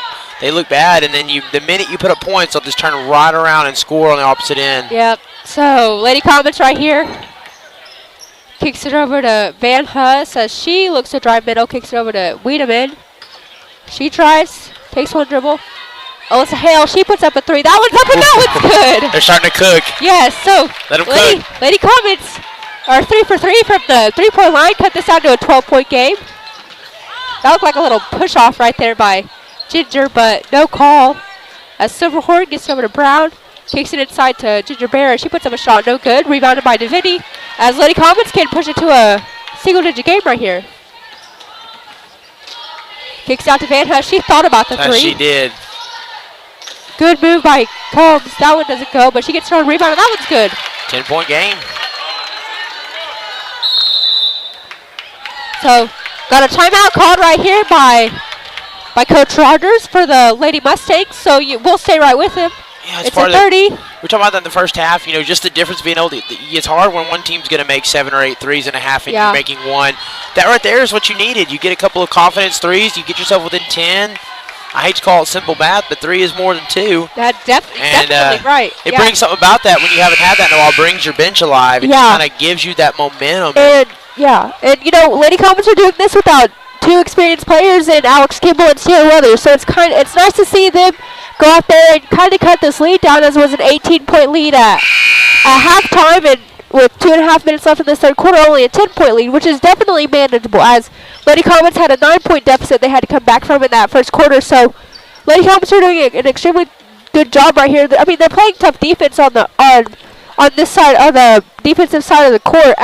look bad, and then the minute you put up points, they'll just turn right around and score on the opposite end. Yep. So Lady Comets right here. Kicks it over to Van Huss as she looks to drive middle. Kicks it over to Wiedemann. She tries, takes one dribble. Alyssa Hale, she puts up a 3. That one's up, and that one's good. They're starting to cook. Yes, so let them cook. Lady Comets are 3 for 3 from the 3-point line. Cut this down to a 12-point game. That looked like a little push-off right there by Ginger, but no call. As Silverhorn gets over to Brown. Kicks it inside to Ginger Bear. She puts up a shot, no good. Rebounded by Davidi. As Lady Comets can push it to a single-digit game right here. Kicks out to Van Huss. She thought about the 3. She did. Good move by Combs. That one doesn't go, but she gets her own rebound, and that one's good. 10-point game. So, got a timeout called right here by Coach Rogers for the Lady Mustangs, so we'll stay right with him. Yeah, it's a 30. We're talking about that in the first half. Just the difference being able to. It's hard when one team's going to make 7 or 8 threes in a half, and you're making 1. That right there is what you needed. You get a couple of confidence threes. You get yourself within 10. I hate to call it simple math, but 3 is more than 2. That's definitely right. It brings something about that when you haven't had that in a while. It brings your bench alive. It kind of gives you that momentum. And Lady Comets are doing this without 2 experienced players in Alex Kimball and Sierra Weathers. So it's nice to see them go out there and kind of cut this lead down, as it was an 18-point lead at halftime, and with 2.5 minutes left in this third quarter, only a 10-point lead, which is definitely manageable, as Lady Comets had a 9-point deficit they had to come back from in that first quarter. So Lady Comets are doing an extremely good job right here. I mean, they're playing tough defense on this side, on the defensive side of the court,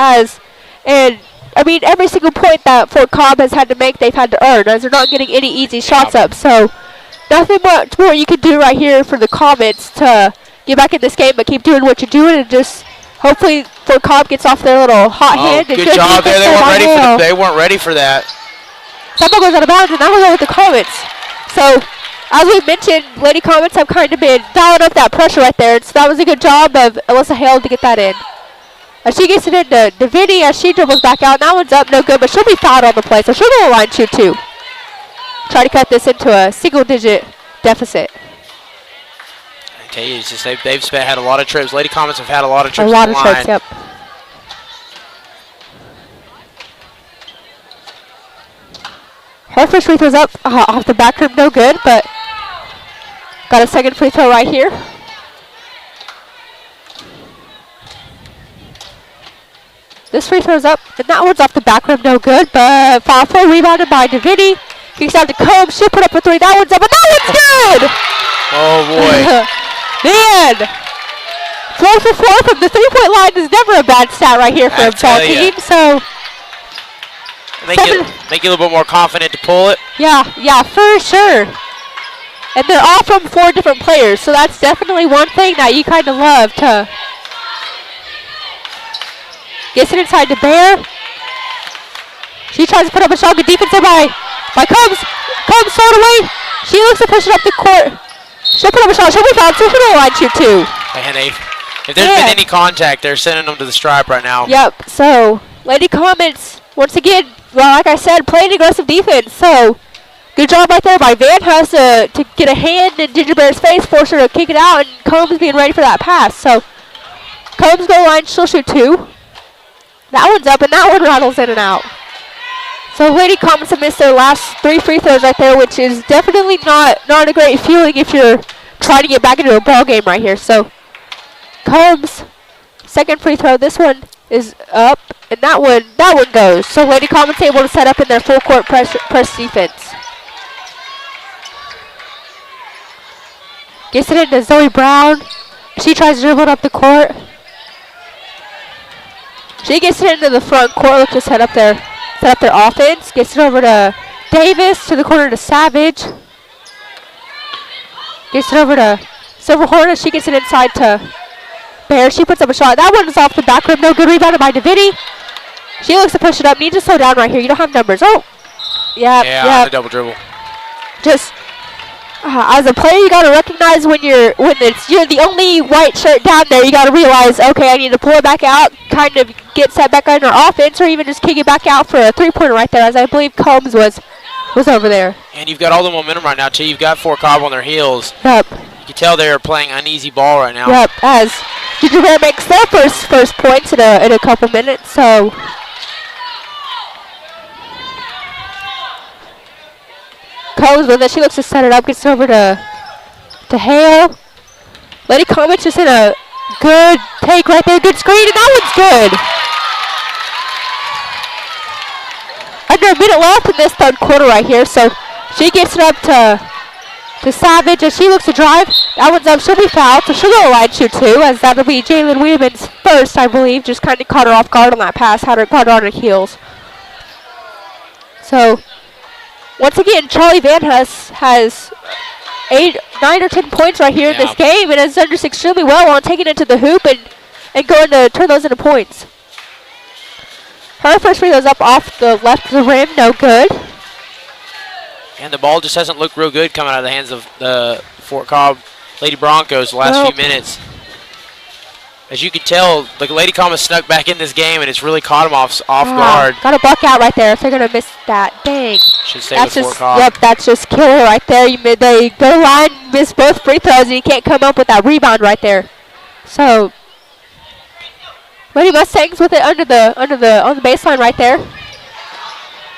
every single point that Fort Cobb has had to make, they've had to earn, as they're not getting any easy shots up. So nothing much more you can do right here for the Comets to get back in this game, but keep doing what you're doing, and just hopefully Fort Cobb gets off their little hot hand. Good job there. They weren't ready for that. That ball goes out of bounds, and that was over with the Comets. So as we mentioned, Lady Comets have kind of been dialing up that pressure right there. So that was a good job of Alyssa Hale to get that in. As she gets it into Vinny as she dribbles back out. And that one's up, no good, but she'll be fouled on the play. So she'll go line shoot too. Try to cut this into a single-digit deficit. I tell you, it's just they've had a lot of trips. Lady Comets have had a lot of trips. A lot of trips, yep. Her first free throw's up off the back rim, no good, but got a second free throw right here. This free throw's up, and that one's off the back rim, no good, but foul play rebounded by DeVinny. Kicks out to Cobb, she'll put up a three, that one's up, and that one's good! Oh boy. Man! 4 for 4 from the three-point line is never a bad stat right here for a ball team, so... Make you a little bit more confident to pull it. Yeah, for sure. And they're all from 4 different players, so that's definitely one thing that you kind of love to. Gets it inside to Bear. She tries to put up a shot. Good defense there by Combs. Combs thrown away. She looks to push it up the court. She'll put up a shot. She'll be fouled. So she'll go line shoot too. And if there's been any contact, they're sending them to the stripe right now. Yep. So Lady Comets once again. Well, like I said, playing aggressive defense, so good job right there by Van Huss to get a hand in Ginger Bear's face, force her to kick it out, and Combs being ready for that pass. So Combs goal line, she'll shoot 2. That one's up, and that one rattles in and out. So Lady Comets have missed their last 3 free throws right there, which is definitely not a great feeling if you're trying to get back into a ball game right here. So Combs, second free throw, this one is up, and that one goes. So Lady Comets able to set up in their full court press defense. Gets it into Zoe Brown. She tries to dribble it up the court. She gets it into the front court. Look to set up their offense. Gets it over to Davis, to the corner to Savage. Gets it over to Silver Hornet. She gets it inside to Bear. She puts up a shot. That one is off the back rim. No good. Rebounded by DeVinny. She looks to push it up. Need to slow down right here. You don't have numbers. Oh. Yeah. The double dribble. Just as a player, you got to recognize when you're the only white shirt down there. You got to realize, okay, I need to pull it back out, kind of get set back on our offense, or even just kick it back out for a three-pointer right there, as I believe Combs was over there. And you've got all the momentum right now too. You've got Fort Cobb on their heels. Yep. You can tell they're playing uneasy ball right now. Yep. As Ginger Bear makes their first points in a couple minutes, so. Combs with it. She looks to set it up. Gets it over to Hale. Lady Comets just in a good take right there. Good screen, and that one's good. Under a minute left in this third quarter right here, so she gets it up to Savage as she looks to drive. That one's up. She'll be fouled, so she'll go line shoot 2, as that'll be Jalen Wiedeman's first, I believe. Just kind of caught her off guard on that pass. Caught her on her heels. So. Once again, Charlie Van Huss has 9 or 10 points right here in this game, and has done just extremely well on taking it to the hoop and going to turn those into points. Her first free throws up off the left of the rim, no good. And the ball just hasn't looked real good coming out of the hands of the Fort Cobb Lady Broncos the last few minutes. As you can tell, the Lady Comets snuck back in this game, and it's really caught them off guard. Got a buck out right there if they're going to miss that. Dang. Should stay with Fort Cobb. Yep, that's just killer right there. They go line, miss both free throws, and you can't come up with that rebound right there. So, Lady Mustangs with it on the baseline right there.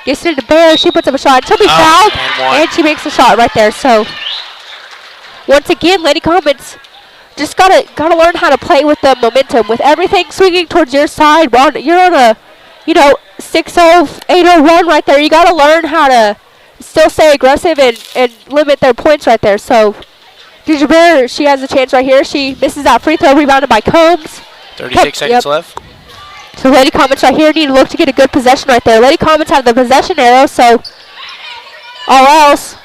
Gets it into Bear. She puts up a shot. She'll be fouled, and she makes a shot right there. So, once again, Lady Comets just gotta learn how to play with the momentum, with everything swinging towards your side. You're on a 6-0, 8-0 run right there. You gotta learn how to still stay aggressive and limit their points right there. So Ginger Bear, she has a chance right here. She misses that free throw, rebounded by Combs. 36 seconds left. So Lady Comets right here need to look to get a good possession right there. Lady Comets have the possession arrow, so all else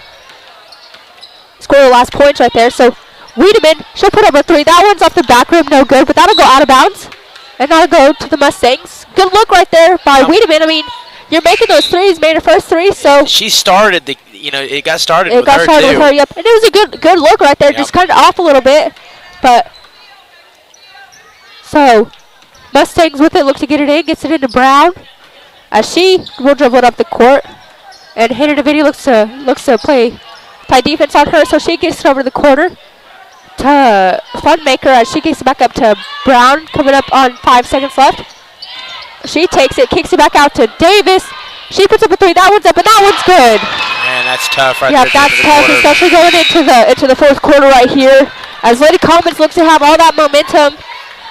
score the last points right there. So Wiedemann, she'll put up a 3. That one's off the back rim, no good, but that'll go out of bounds. And that'll go to the Mustangs. Good look right there by Wiedemann. I mean, you're making those threes, made her first 3, so. She started you know, it got started It with got her, started too. with her, yep. And it was a good look right there, Yep. just kind of off a little bit. But, so, Mustangs with it, look to get it in, gets it into Brown. As she will dribble it up the court. And Hinton Davidi looks to play tight defense on her, so she gets it over the corner to Funmaker as she gets it back up to Brown, coming up on 5 seconds left. She takes it, kicks it back out to Davis. She puts up a 3. That one's up, and that one's good. Man, that's tough right Yeah, there. that's tough, especially going into the fourth quarter right here. As Lady Commons looks to have all that momentum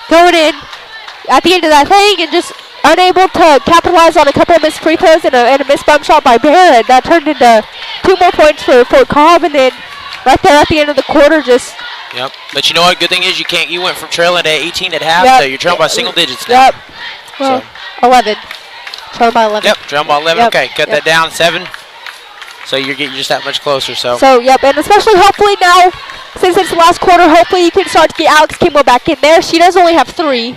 going in at the end of that thing, and just unable to capitalize on a couple of missed free throws and a missed bump shot by Bear, and that turned into 2 more points for Cobb, and then right there at the end of the quarter, just. Yep. But you know what? Good thing is you went from trailing to 18 at half, so you're trailing by single digits now. Yep. Well, 11. Trailing by 11. Yep. Trailing by 11. Yep. Okay. Cut that down 7. So you're just that much closer. So yep, and especially hopefully now, since it's the last quarter, hopefully you can start to get Alex Kimball back in there. She does only have 3.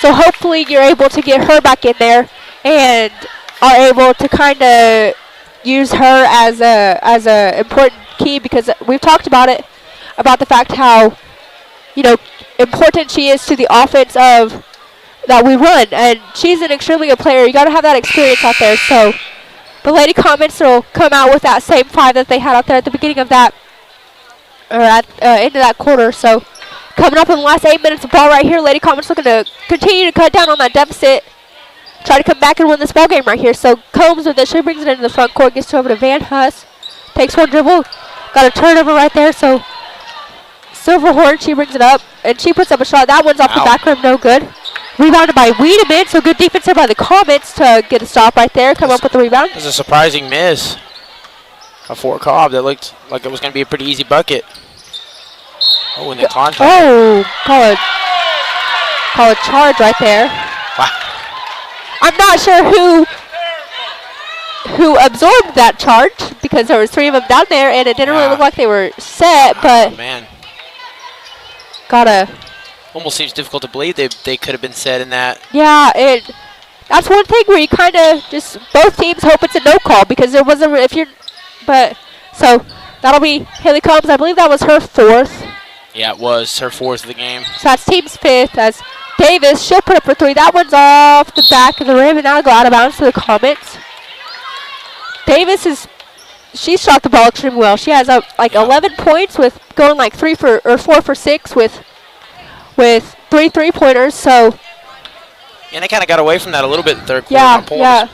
So hopefully you're able to get her back in there and are able to kind of use her as a important key, because we've talked about it, about the fact how, you know, important she is to the offense of that we run, and she's an extremely good player. You got to have that experience out there. So the Lady Comets will come out with that same 5 that they had out there at the beginning of that, or at into that quarter. So coming up in the last 8 minutes of ball right here, Lady Comets looking to continue to cut down on that deficit, try to come back and win this ball game right here. So Combs with it, she brings it into the front court, gets it over to Van Huss, takes one dribble, got a turnover right there. So Silverhorn, she brings it up, and she puts up a shot. That one's off the back rim, no good. Rebounded by Wiedemann, so good defense there by the Comets to get a stop right there, come up with the rebound. It was a surprising miss for Cobb that looked like it was going to be a pretty easy bucket. Oh, and the contact. Oh, call a charge right there. Wow. I'm not sure who absorbed that charge, because there was 3 of them down there, and it didn't really look like they were set, but man. gotta. Almost seems difficult to believe they could have been set in that. Yeah, that's one thing where you kind of just, both teams hope it's a no call, because there wasn't, so that'll be Haley Combs. I believe that was her 4th. Yeah, it was her 4th of the game. So that's team's 5th, as Davis, she'll put up for 3. That one's off the back of the rim, and that'll go out of bounds to the Comets. Davis she shot the ball extremely well. She has 11 points with going like 4 for 6 with 3 3-pointers. So and they kind of got away from that a little bit in the third quarter. Yeah.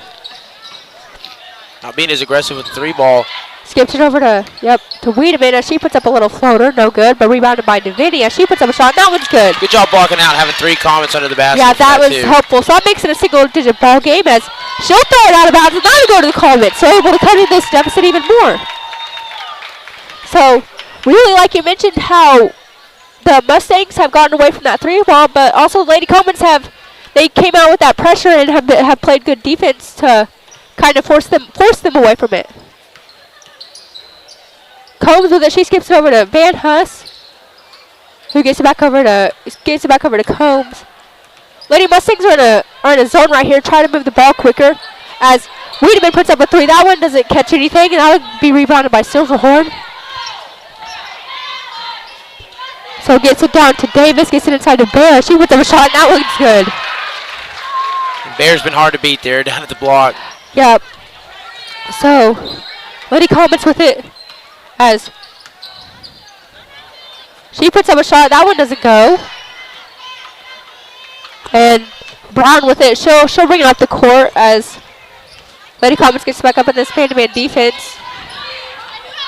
Not being as aggressive with the 3 ball. Skips it over to Wiedemann as she puts up a little floater, no good, but rebounded by Davinia. She puts up a shot, that one's good. Good job blocking out, having 3 Comets under the basket. Yeah, that was helpful. So that makes it a single-digit ball game as she'll throw it out of bounds and that'll go to the Comets. So able to cut in this deficit even more. So really, like you mentioned, how the Mustangs have gotten away from that 3 ball, but also the Lady Comets they came out with that pressure and have played good defense to kind of force them away from it. Combs with it, she skips it over to Van Huss, who gets it back over to Combs. Lady Mustangs are in a zone right here, trying to move the ball quicker. As Wiedemann puts up a 3, that one doesn't catch anything, and that'll be rebounded by Silverhorn. So gets it down to Davis, gets it inside to Bear. She puts up a shot, and that one's good. And Bear's been hard to beat there down at the block. Yep. So Lady Comets with it. As she puts up a shot, that one doesn't go. And Brown with it, she'll bring it up the court as Lady Comets gets back up in this man-to-man defense.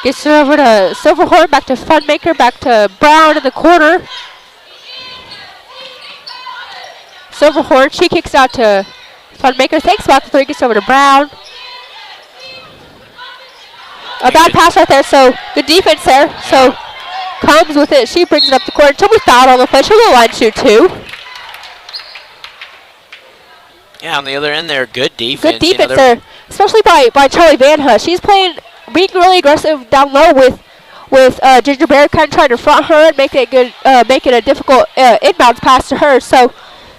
Gets it over to Silverhorn, back to Funmaker, back to Brown in the corner. Silverhorn, she kicks out to Funmaker, takes back the 3, gets over to Brown. A bad pass right there, so good defense there. So Combs with it, she brings it up the court. She'll be fouled on the play. She'll go line shoot 2. Yeah, on the other end there, good defense. Good defense there, especially by Charlie Van Huss. She's being really aggressive down low with Ginger Bear kind of trying to front her and make it a difficult inbounds pass to her. So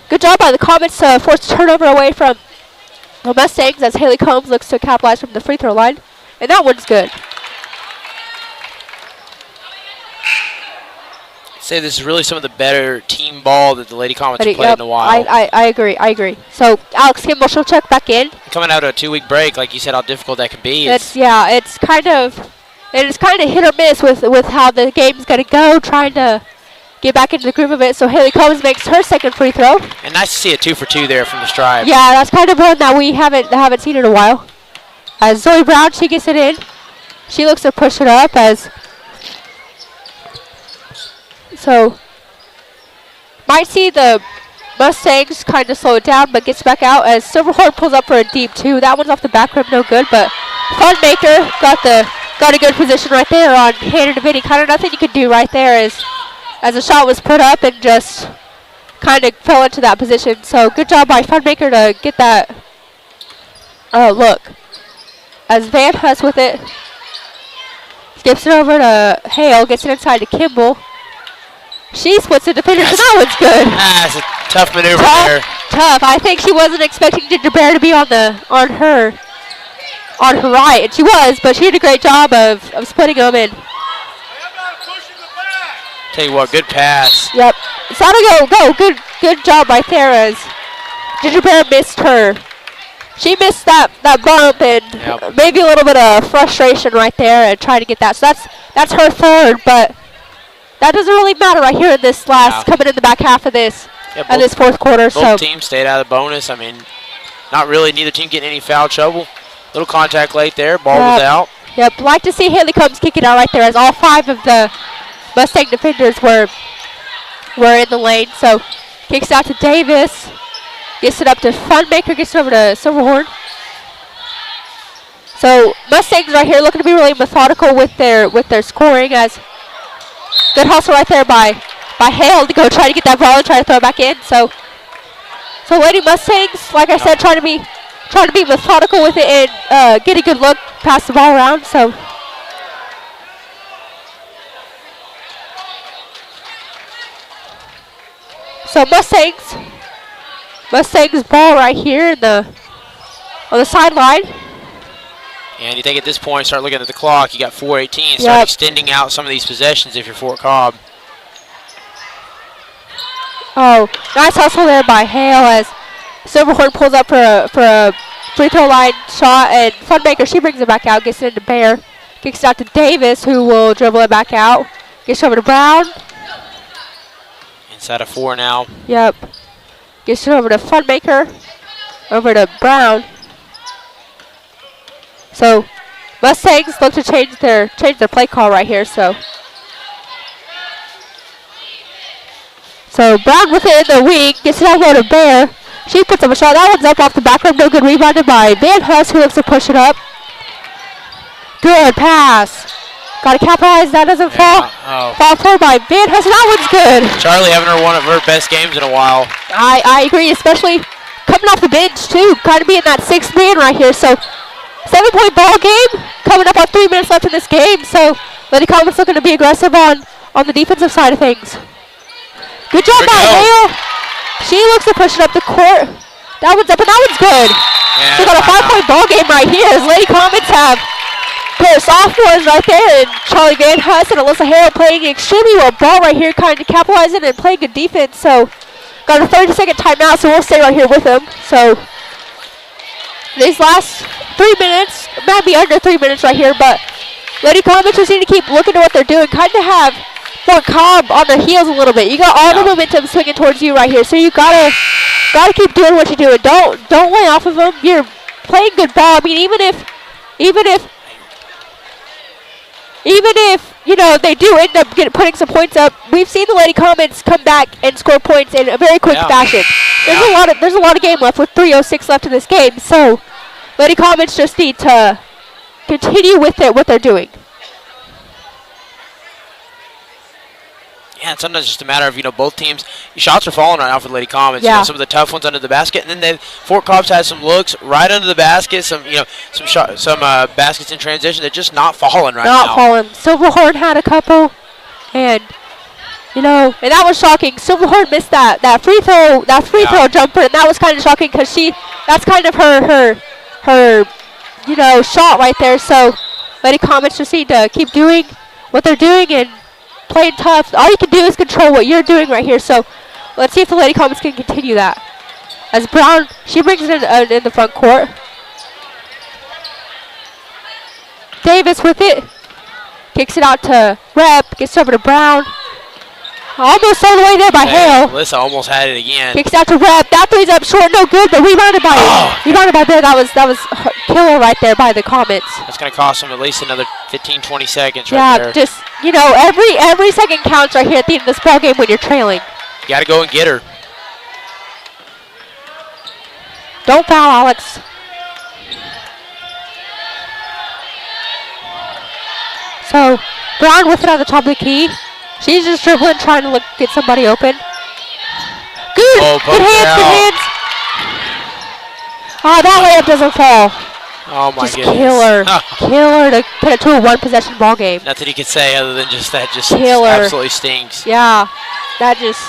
good job by the Comets to force a turnover away from the Mustangs as Haley Combs looks to capitalize from the free throw line. And that one's good. Say this is really some of the better team ball that the Lady Comets have played in a while. I agree. So Alex Kimball, she'll check back in. Coming out of a 2-week break, like you said, how difficult that can be. It's kind of hit or miss with how the game's gonna go, trying to get back into the groove of it. So Haley Combs makes her second free throw. And nice to see a 2 for 2 there from the stripe. Yeah, that's kind of one that we haven't seen in a while. As Zoe Brown, she gets it in. She looks to push it up so might see the Mustangs kind of slow it down, but gets back out as Silverhorn pulls up for a deep 2. That one's off the back rim, no good, but Funmaker got a good position right there on Hannah DeVinny. Kind of nothing you could do right there as the shot was put up and just kind of fell into that position. So good job by Funmaker to get that look. As Van Huss with it, skips it over to Hale, gets it inside to Kimball. She splits the defender, so that one's good. That's a tough maneuver there. Tough. I think she wasn't expecting Ginger Bear to be on her right, and she was, but she did a great job of splitting them in. Tell you what, good pass. Yep. So go. Good job right there as Ginger Bear missed her. She missed that bump and maybe a little bit of frustration right there and trying to get that. So that's her third, but that doesn't really matter right here in this coming in the back half of this this fourth quarter. Both teams stayed out of the bonus. I mean, not really neither team getting any foul trouble. Little contact late there. Ball was out. Yep. Like to see Haley Combs kick it out right there as all 5 of the Mustang defenders were in the lane. So kicks out to Davis. Gets it up to Funmaker. Gets it over to Silverhorn. So Mustangs right here looking to be really methodical with their scoring as good hustle right there by Hale to go try to get that ball and try to throw it back in. So Lady Mustangs, like I said, trying to be methodical with it and get a good look, pass the ball around. So Mustangs ball right here on the sideline. And you think at this point, start looking at the clock, you got 4:18, start extending out some of these possessions if you're Fort Cobb. Oh, nice hustle there by Hale as Silverhorn pulls up for a free throw line shot, and Funmaker, she brings it back out, gets it into Bear, kicks it out to Davis, who will dribble it back out, gets it over to Brown. Inside of 4 now. Yep. Gets it over to Funmaker, over to Brown. So Mustangs look to change their play call right here. So Brown with it in the wing, gets it out low to Bear. She puts up a shot. That one's up off the back rim. No good. Rebounded by Van Huss, who looks to push it up. Good pass. Got to capitalize. That doesn't fall. Fall forward by Van Huss. That one's good. Charlie having one of her best games in a while. I agree, especially coming off the bench too. Kind of being that 6th man right here. So 7-point ball game. Coming up on 3 minutes left in this game. So Lady Comets looking to be aggressive on the defensive side of things. Good job by Hale. She looks to push it up the court. That one's up and that one's good. Yeah, we got a 5-point ball game right here as Lady Comets have their sophomores right there, and Charlie Van Huss and Alyssa Hale playing extremely well ball right here, kind of capitalizing and playing good defense. So got a 30-second timeout, so we'll stay right here with them. So these last 3 minutes, might be under 3 minutes right here, but Lady Comets just need to keep looking at what they're doing, kind of have Fort Cobb on their heels a little bit. You got all the momentum swinging towards you right here, so you gotta keep doing what you're doing. Don't lay off of them. You're playing good ball. I mean, even if you know they do end up putting some points up, we've seen the Lady Comets come back and score points in a very quick fashion. There's a lot of game left with 3:06 left in this game, so Lady Comets just need to continue with what they're doing. Yeah, and sometimes it's just a matter of, both teams, shots are falling right now for the Lady Comets. Yeah. Some of the tough ones under the basket, and then Fort Cobb's had some looks right under the basket, some baskets in transition. They're just not falling right now. Not falling. Silverhorn had a couple, and and that was shocking. Silverhorn missed that free throw jumper, and that was kind of shocking because that's kind of her shot right there. So Lady Comets just need to keep doing what they're doing and playing tough. All you can do is control what you're doing right here. So let's see if the Lady Comets can continue that. As Brown, she brings it in the front court. Davis with it. Kicks it out to Rep. Gets over to Brown. Almost all the way there by Hale. Alyssa almost had it again. Kicks out to Rep. That three's up short, no good, but rebounded by rebounded by Bill. That was killer right there by the Comets. That's going to cost them at least another 15, 20 seconds yeah, right there. just, you know, every second counts right here at the end of this ball game when you're trailing. You got to go and get her. Don't foul, Alex. So, Brown with it on the top of the key. She's just dribbling, trying to get somebody open. Good! Good hands, good hands! Oh, that layup doesn't fall. Oh, my just goodness. Killer to put it to a one-possession ball game. Nothing you can say other than just that just killer. Absolutely stings. Yeah, that just...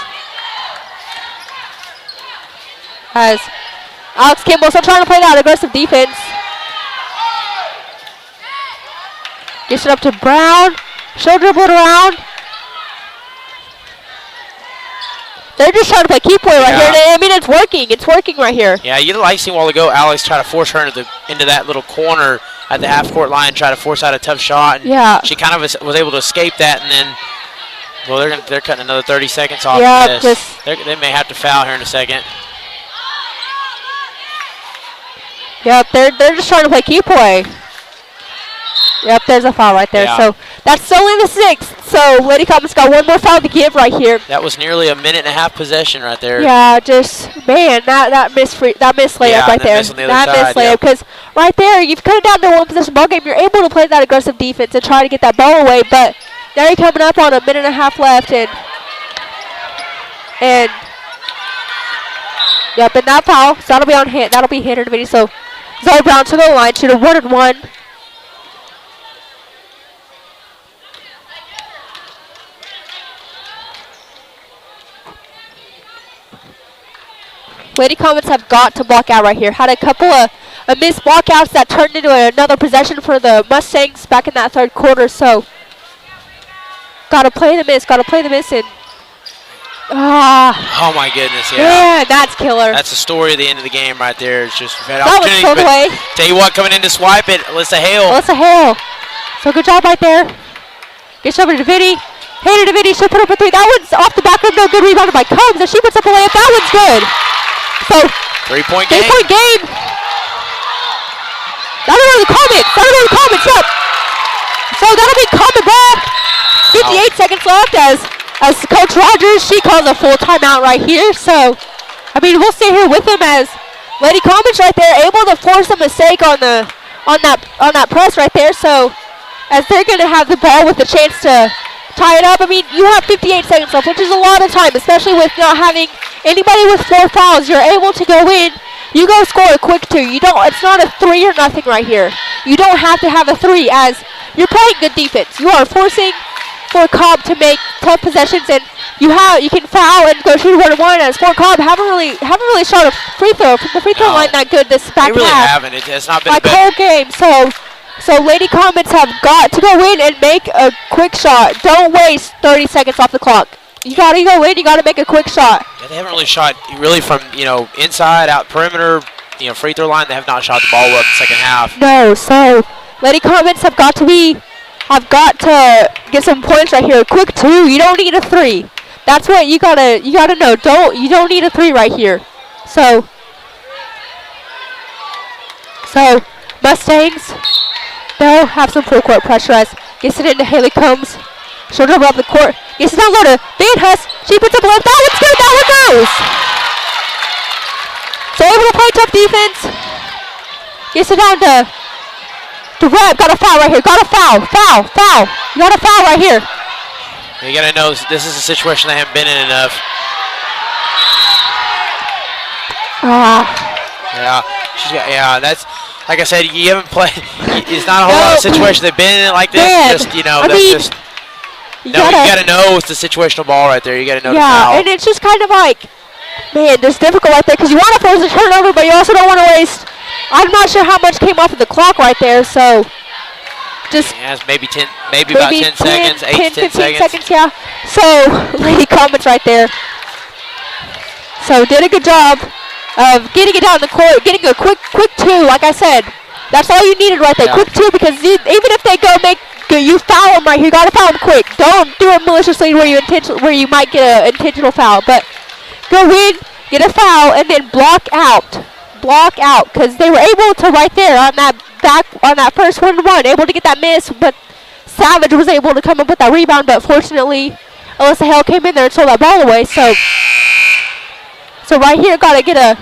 As Alex Kimball still trying to play that aggressive defense. Gets it up to Brown. She'll dribble it around. They're just trying to play keep away right here. I mean, it's working. It's working right here. Yeah, you like seeing a while ago Alex try to force her into that little corner at the half-court line, try to force out a tough shot. And she kind of was able to escape that, and then, well, they're cutting another 30 seconds off of this. They may have to foul here in a second. Yep, they're just trying to play keep away. Yep, there's a foul right there. Yeah. So that's only the 6th. So Lady Comets got one more foul to give right here. That was nearly a minute-and-a-half possession right there. Yeah, just man, that missed layup right there. That missed layup because right there you've cut it down to a one-possession ball game. You're able to play that aggressive defense and try to get that ball away. But now you're coming up on a minute-and-a-half left, and yep, and that foul. So that'll be on hit. That'll be Hinton video. So Zoe Brown to the line, shoot a 1-and-1. Lady Comets have got to block out right here. Had a couple of missed blockouts that turned into another possession for the Mustangs back in that third quarter. So, gotta play the miss, and oh my goodness, yeah, that's killer. That's the story of the end of the game right there. It's just that was pulled away. Tell you what, coming in to swipe it, Alyssa Hale. So good job right there. Gets over to Davidi. Hey to Davidi, she'll put up a 3. That one's off the back rim, no good, rebounded by Combs, and she puts up a layup. That one's good. So, 3-point game. That'll go to the Comets, yep. So that'll be Comet ball. 58 seconds left as Coach Rogers, she calls a full timeout right here. So, I mean, we'll stay here with them as Lady Comets right there, able to force a mistake on that press right there. So, as they're going to have the ball with a chance to tie it up. I mean, you have 58 seconds left, which is a lot of time, especially with not having anybody with 4 fouls. You're able to go in. You go score a quick 2. It's not a 3 or nothing right here. You don't have to have a 3 as you're playing good defense. You are forcing for Cobb to make tough possessions, and you can foul and go shoot 1-1 as Fort Cobb haven't really shot a free throw from the free throw line that good this back half. They really haven't. It's not been like whole game. So Lady Comets have got to go in and make a quick shot. Don't waste 30 seconds off the clock. You got to go in. You got to make a quick shot. Yeah, they haven't really shot from inside, out perimeter, free throw line. They have not shot the ball well in the second half. No. So Lady Comets have got to get some points right here. A quick 2. You don't need a 3. That's what you gotta know. You don't need a 3 right here. So Mustangs, they'll have some full court pressure as gets it into Haley Combs. She'll dribble up the court. Gets it down low to Van Huss. She puts up a left. That one's good. That one goes. So able to play tough defense. Gets it down to Reb. Got a foul right here. Got a foul. Foul. You got a foul right here. You got to know this is a situation they haven't been in enough. That's like I said. You haven't played. It's not a whole lot of situations they've been in like this. You got to know it's the situational ball right there. You got to know. Yeah, and it's just kind of like, man, it's difficult right there because you want to force a turnover, but you also don't want to waste. I'm not sure how much came off of the clock right there, so just maybe about 10 seconds, 8 to 10 seconds. Yeah. So Lady Comets right there. So did a good job of getting it down the court, getting a quick two. Like I said, that's all you needed right there. Quick two, because even if they you foul them right here. You gotta foul them quick. Don't do it maliciously where you might get an intentional foul. But go in, get a foul, and then block out. Because they were able to right there on that first 1-1, able to get that miss. But Savage was able to come up with that rebound. But fortunately, Alyssa Hale came in there and stole that ball away. So right here, gotta get a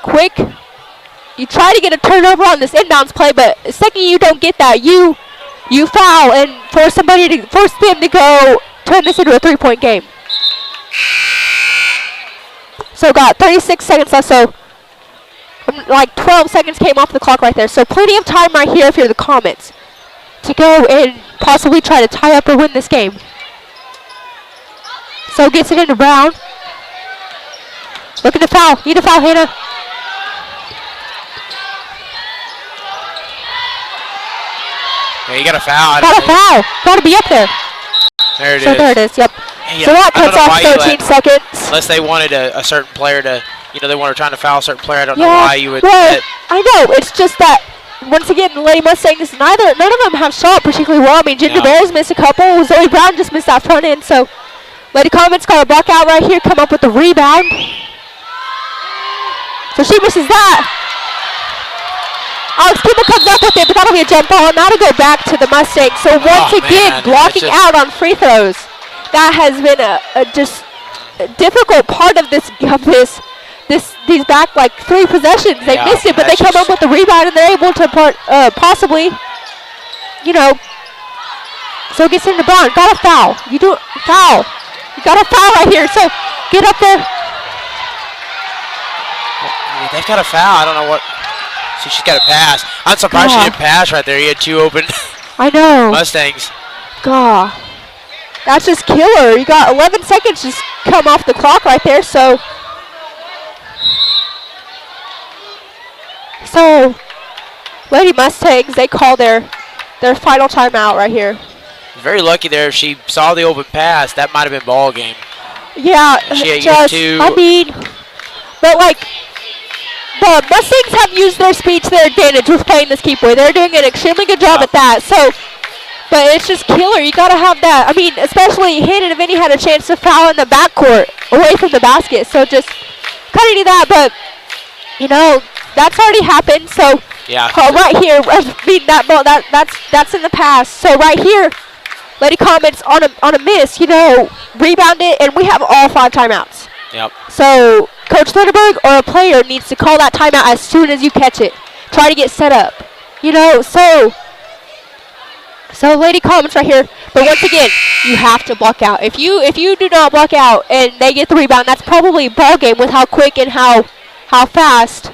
quick. You try to get a turnover on this inbounds play, but the second you don't get that, you foul and force them to go turn this into a 3-point game. So got 36 seconds left, so like 12 seconds came off the clock right there. So plenty of time right here if you're the Comets to go and possibly try to tie up or win this game. So gets it into Brown. Looking to foul. Need a foul, Hannah. Yeah, you got a foul. Got to be up there. There it is. So there it is, yep. Yeah, so that cuts off 13 seconds. Unless they wanted a certain player to, they were trying to foul a certain player. I don't know why you would. Well, I know. It's just that, once again, the Lady Mustangs, none of them have shot particularly well. I mean, Ginger Bears missed a couple. Zoe Brown just missed that front end. So Lady Comets got a block out right here, come up with the rebound. So she misses that. Alex Kimball comes up with it, but that'll be a jump ball, and that'll go back to the Mustangs. So once again, blocking out on free throws. That has been a difficult part of these back like 3 possessions. They missed it, but they come up with the rebound, and they're able to possibly, So it gets into Brown. Got a foul. You got a foul right here. So get up there. They've got a foul. I don't know what. So she's got a pass. I'm surprised she didn't pass right there. You had 2 open. I know. Mustangs. God. That's just killer. You got 11 seconds just come off the clock right there. So Lady Mustangs, they call their final timeout right here. Very lucky there. If she saw the open pass, that might have been ball game. Yeah, but like, the Mustangs have used their speed to their advantage with playing this keep away. They're doing an extremely good job at that. So, but it's just killer. You gotta have that. I mean, especially Hinton and Vinny had a chance to foul in the backcourt away from the basket. So just kind of need that. But that's already happened. So right here, that ball, that's in the past. So right here, Lady Comets on a miss, rebound it, and we have all 5 timeouts. Yep. So Coach Lindenberg or a player needs to call that timeout as soon as you catch it. Try to get set up. So Lady Comets right here. But once again, you have to block out. If you do not block out and they get the rebound, that's probably ball game with how quick and how fast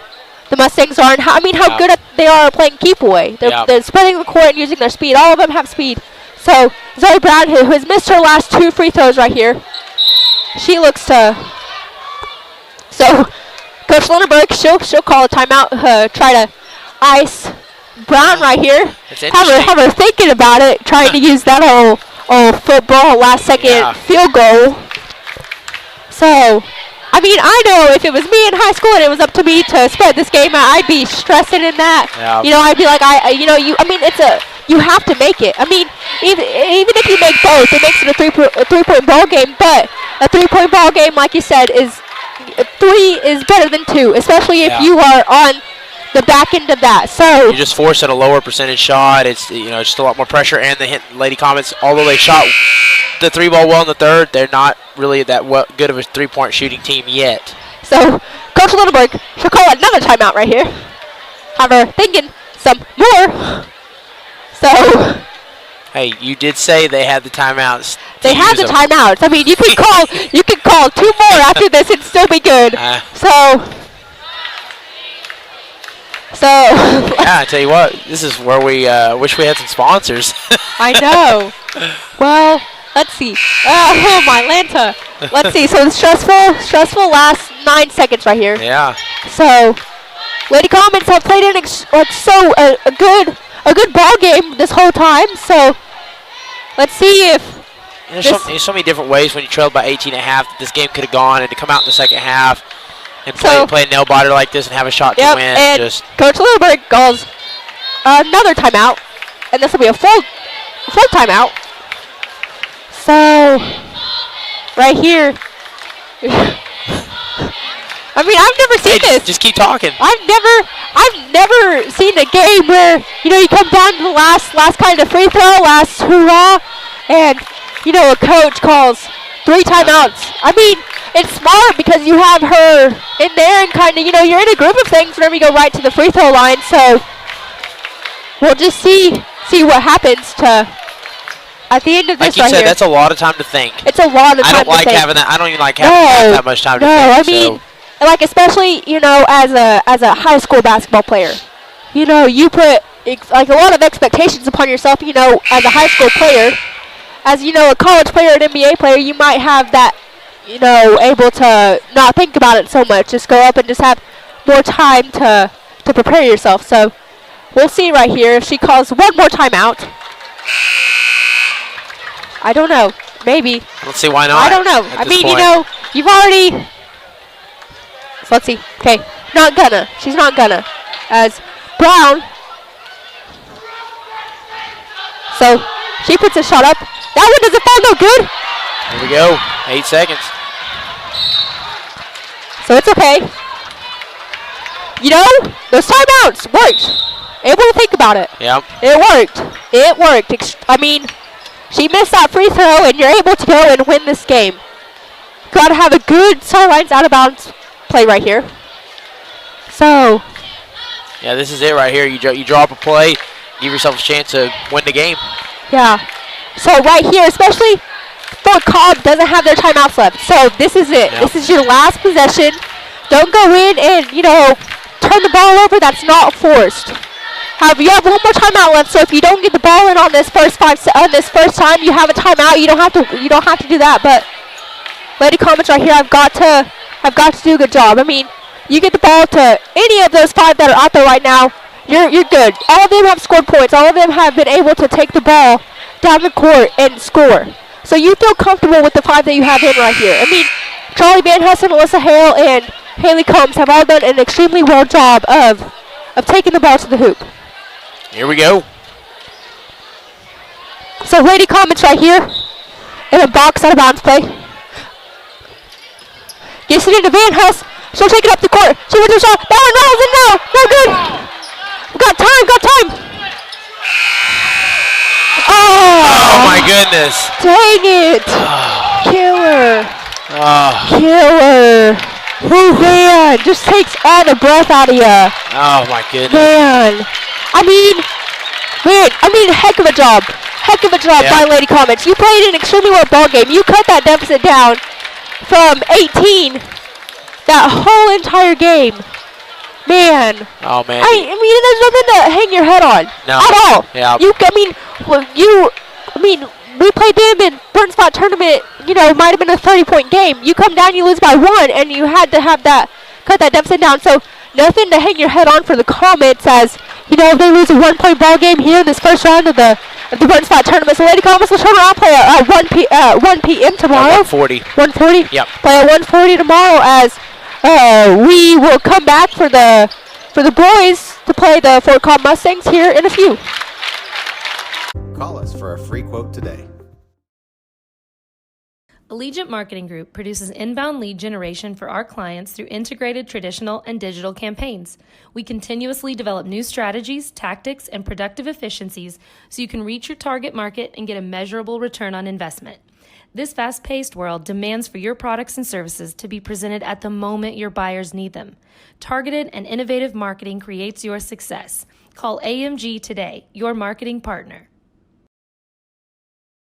the Mustangs are and how good they are at playing keep away. They're spreading the court and using their speed. All of them have speed. So Zoe Brown, who has missed her last 2 free throws right here, she looks to. So Coach Lindenberg, she'll call a timeout, try to ice Brown right here. Have her thinking about it, trying to use that old football last second field goal. So, I know if it was me in high school and it was up to me to spread this game out, I'd be stressing in that. Yeah. I'd be like, you have to make it. Even if you make both, it makes it a 3-point ball game. But a 3-point ball game, like you said, 3 is better than 2, especially if you are on the back end of that. So you just force it a lower percentage shot. It's just a lot more pressure. And the Lady Comets, although they shot the 3-ball well in the third, they're not really that good of a 3-point shooting team yet. So Coach Lindenberg should call another timeout right here. Have her thinking some more. So hey, you did say they had the timeouts. They had the timeouts. You could call 2 more after this and still be good. Yeah, I tell you what, this is where we wish we had some sponsors. I know. Well, let's see. Oh my Lanta. Let's see. So stressful last 9 seconds right here. Yeah. So Lady Comets have played in a a good ball game this whole time. So let's see if there's so many different ways when you trailed by 18 and a half that this game could have gone, and to come out in the second half and play a nail biter like this and have a shot to win. And Coach Lilleberg calls another timeout, and this will be a full timeout. So right here, I mean, I've never seen this. Just keep talking. I've never seen a game where you come down to the last kind of free throw, last hurrah, and a coach calls 3 timeouts. I mean, it's smart because you have her in there and kind of you're in a group of things whenever you go right to the free throw line. So we'll just see what happens at the end of this. Like you said, that's a lot of time to think. It's a lot of time to think. I don't like having that. I don't even like having that much time to think. No, I mean, like especially as a high school basketball player, you put like a lot of expectations upon yourself. As a high school player, as a college player, an NBA player, you might have that, able to not think about it so much. Just go up and just have more time to prepare yourself. So we'll see right here if she calls one more timeout. I don't know. Maybe. Let's see, why not? I don't know. I mean, you've already. So let's see. Okay, not gonna. She's not gonna. As Brown. So she puts a shot up. That one doesn't fall no good. Here we go. 8 seconds. So it's okay. Those timeouts worked. Able to think about it. Yep. It worked. It worked. I mean, she missed that free throw, and you're able to go and win this game. Got to have a good sidelines out of bounds play right here. So. Yeah, this is it right here. You drop a play, give yourself a chance to win the game. Yeah. So right here, especially for Cobb, doesn't have their timeouts left. So this is it. Yep. This is your last possession. Don't go in and turn the ball over. That's not forced. However, you have one more timeout left. So if you don't get the ball in on this first time, you have a timeout. You don't have to do that. But Lady Comets right here, I've got to do a good job. I mean, you get the ball to any of those 5 that are out there right now, you're good. All of them have scored points. All of them have been able to take the ball down the court and score. So you feel comfortable with the 5 that you have in right here. I mean, Charlie Van Hessen, Alyssa Hale, and Haley Combs have all done an extremely well job of taking the ball to the hoop. Here we go. So Lady Comets right here in a box out of bounds play. Gets it into Van Hess. She'll take it up the court. She wins her shot. That one rolls in now. No good. Got time. Oh my goodness. Dang it. Killer. Man, just takes all the breath out of you. Oh my goodness. Man, I mean, heck of a job. By Lady Comets. You played an extremely well ball game. You cut that deficit down from 18 that whole entire game. Man. Oh man. I mean, there's nothing to hang your head on. No. At all. Yeah. We played them in Burn Spot tournament, might have been a 30-point game. You come down, you lose by 1, and you had to cut that deficit down. So nothing to hang your head on for the Comets as, if they lose a 1-point ball game here in this first round of the Burn Spot tournament. So Lady Comets will turn around, play at 1 p.m. tomorrow. 1:40. 1:40? Yep. Play at 1:40 tomorrow as we will come back for the boys to play the Fort Cobb Mustangs here in a few. Call us for a free quote today. Allegiant Marketing Group produces inbound lead generation for our clients through integrated traditional and digital campaigns. We continuously develop new strategies, tactics, and productive efficiencies so you can reach your target market and get a measurable return on investment. This fast-paced world demands for your products and services to be presented at the moment your buyers need them. Targeted and innovative marketing creates your success. Call AMG today, your marketing partner.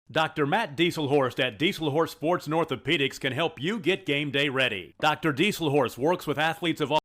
Dr. Matt Dieselhorst at Dieselhorst Sports and Orthopedics can help you get game day ready. Dr. Dieselhorst works with athletes of all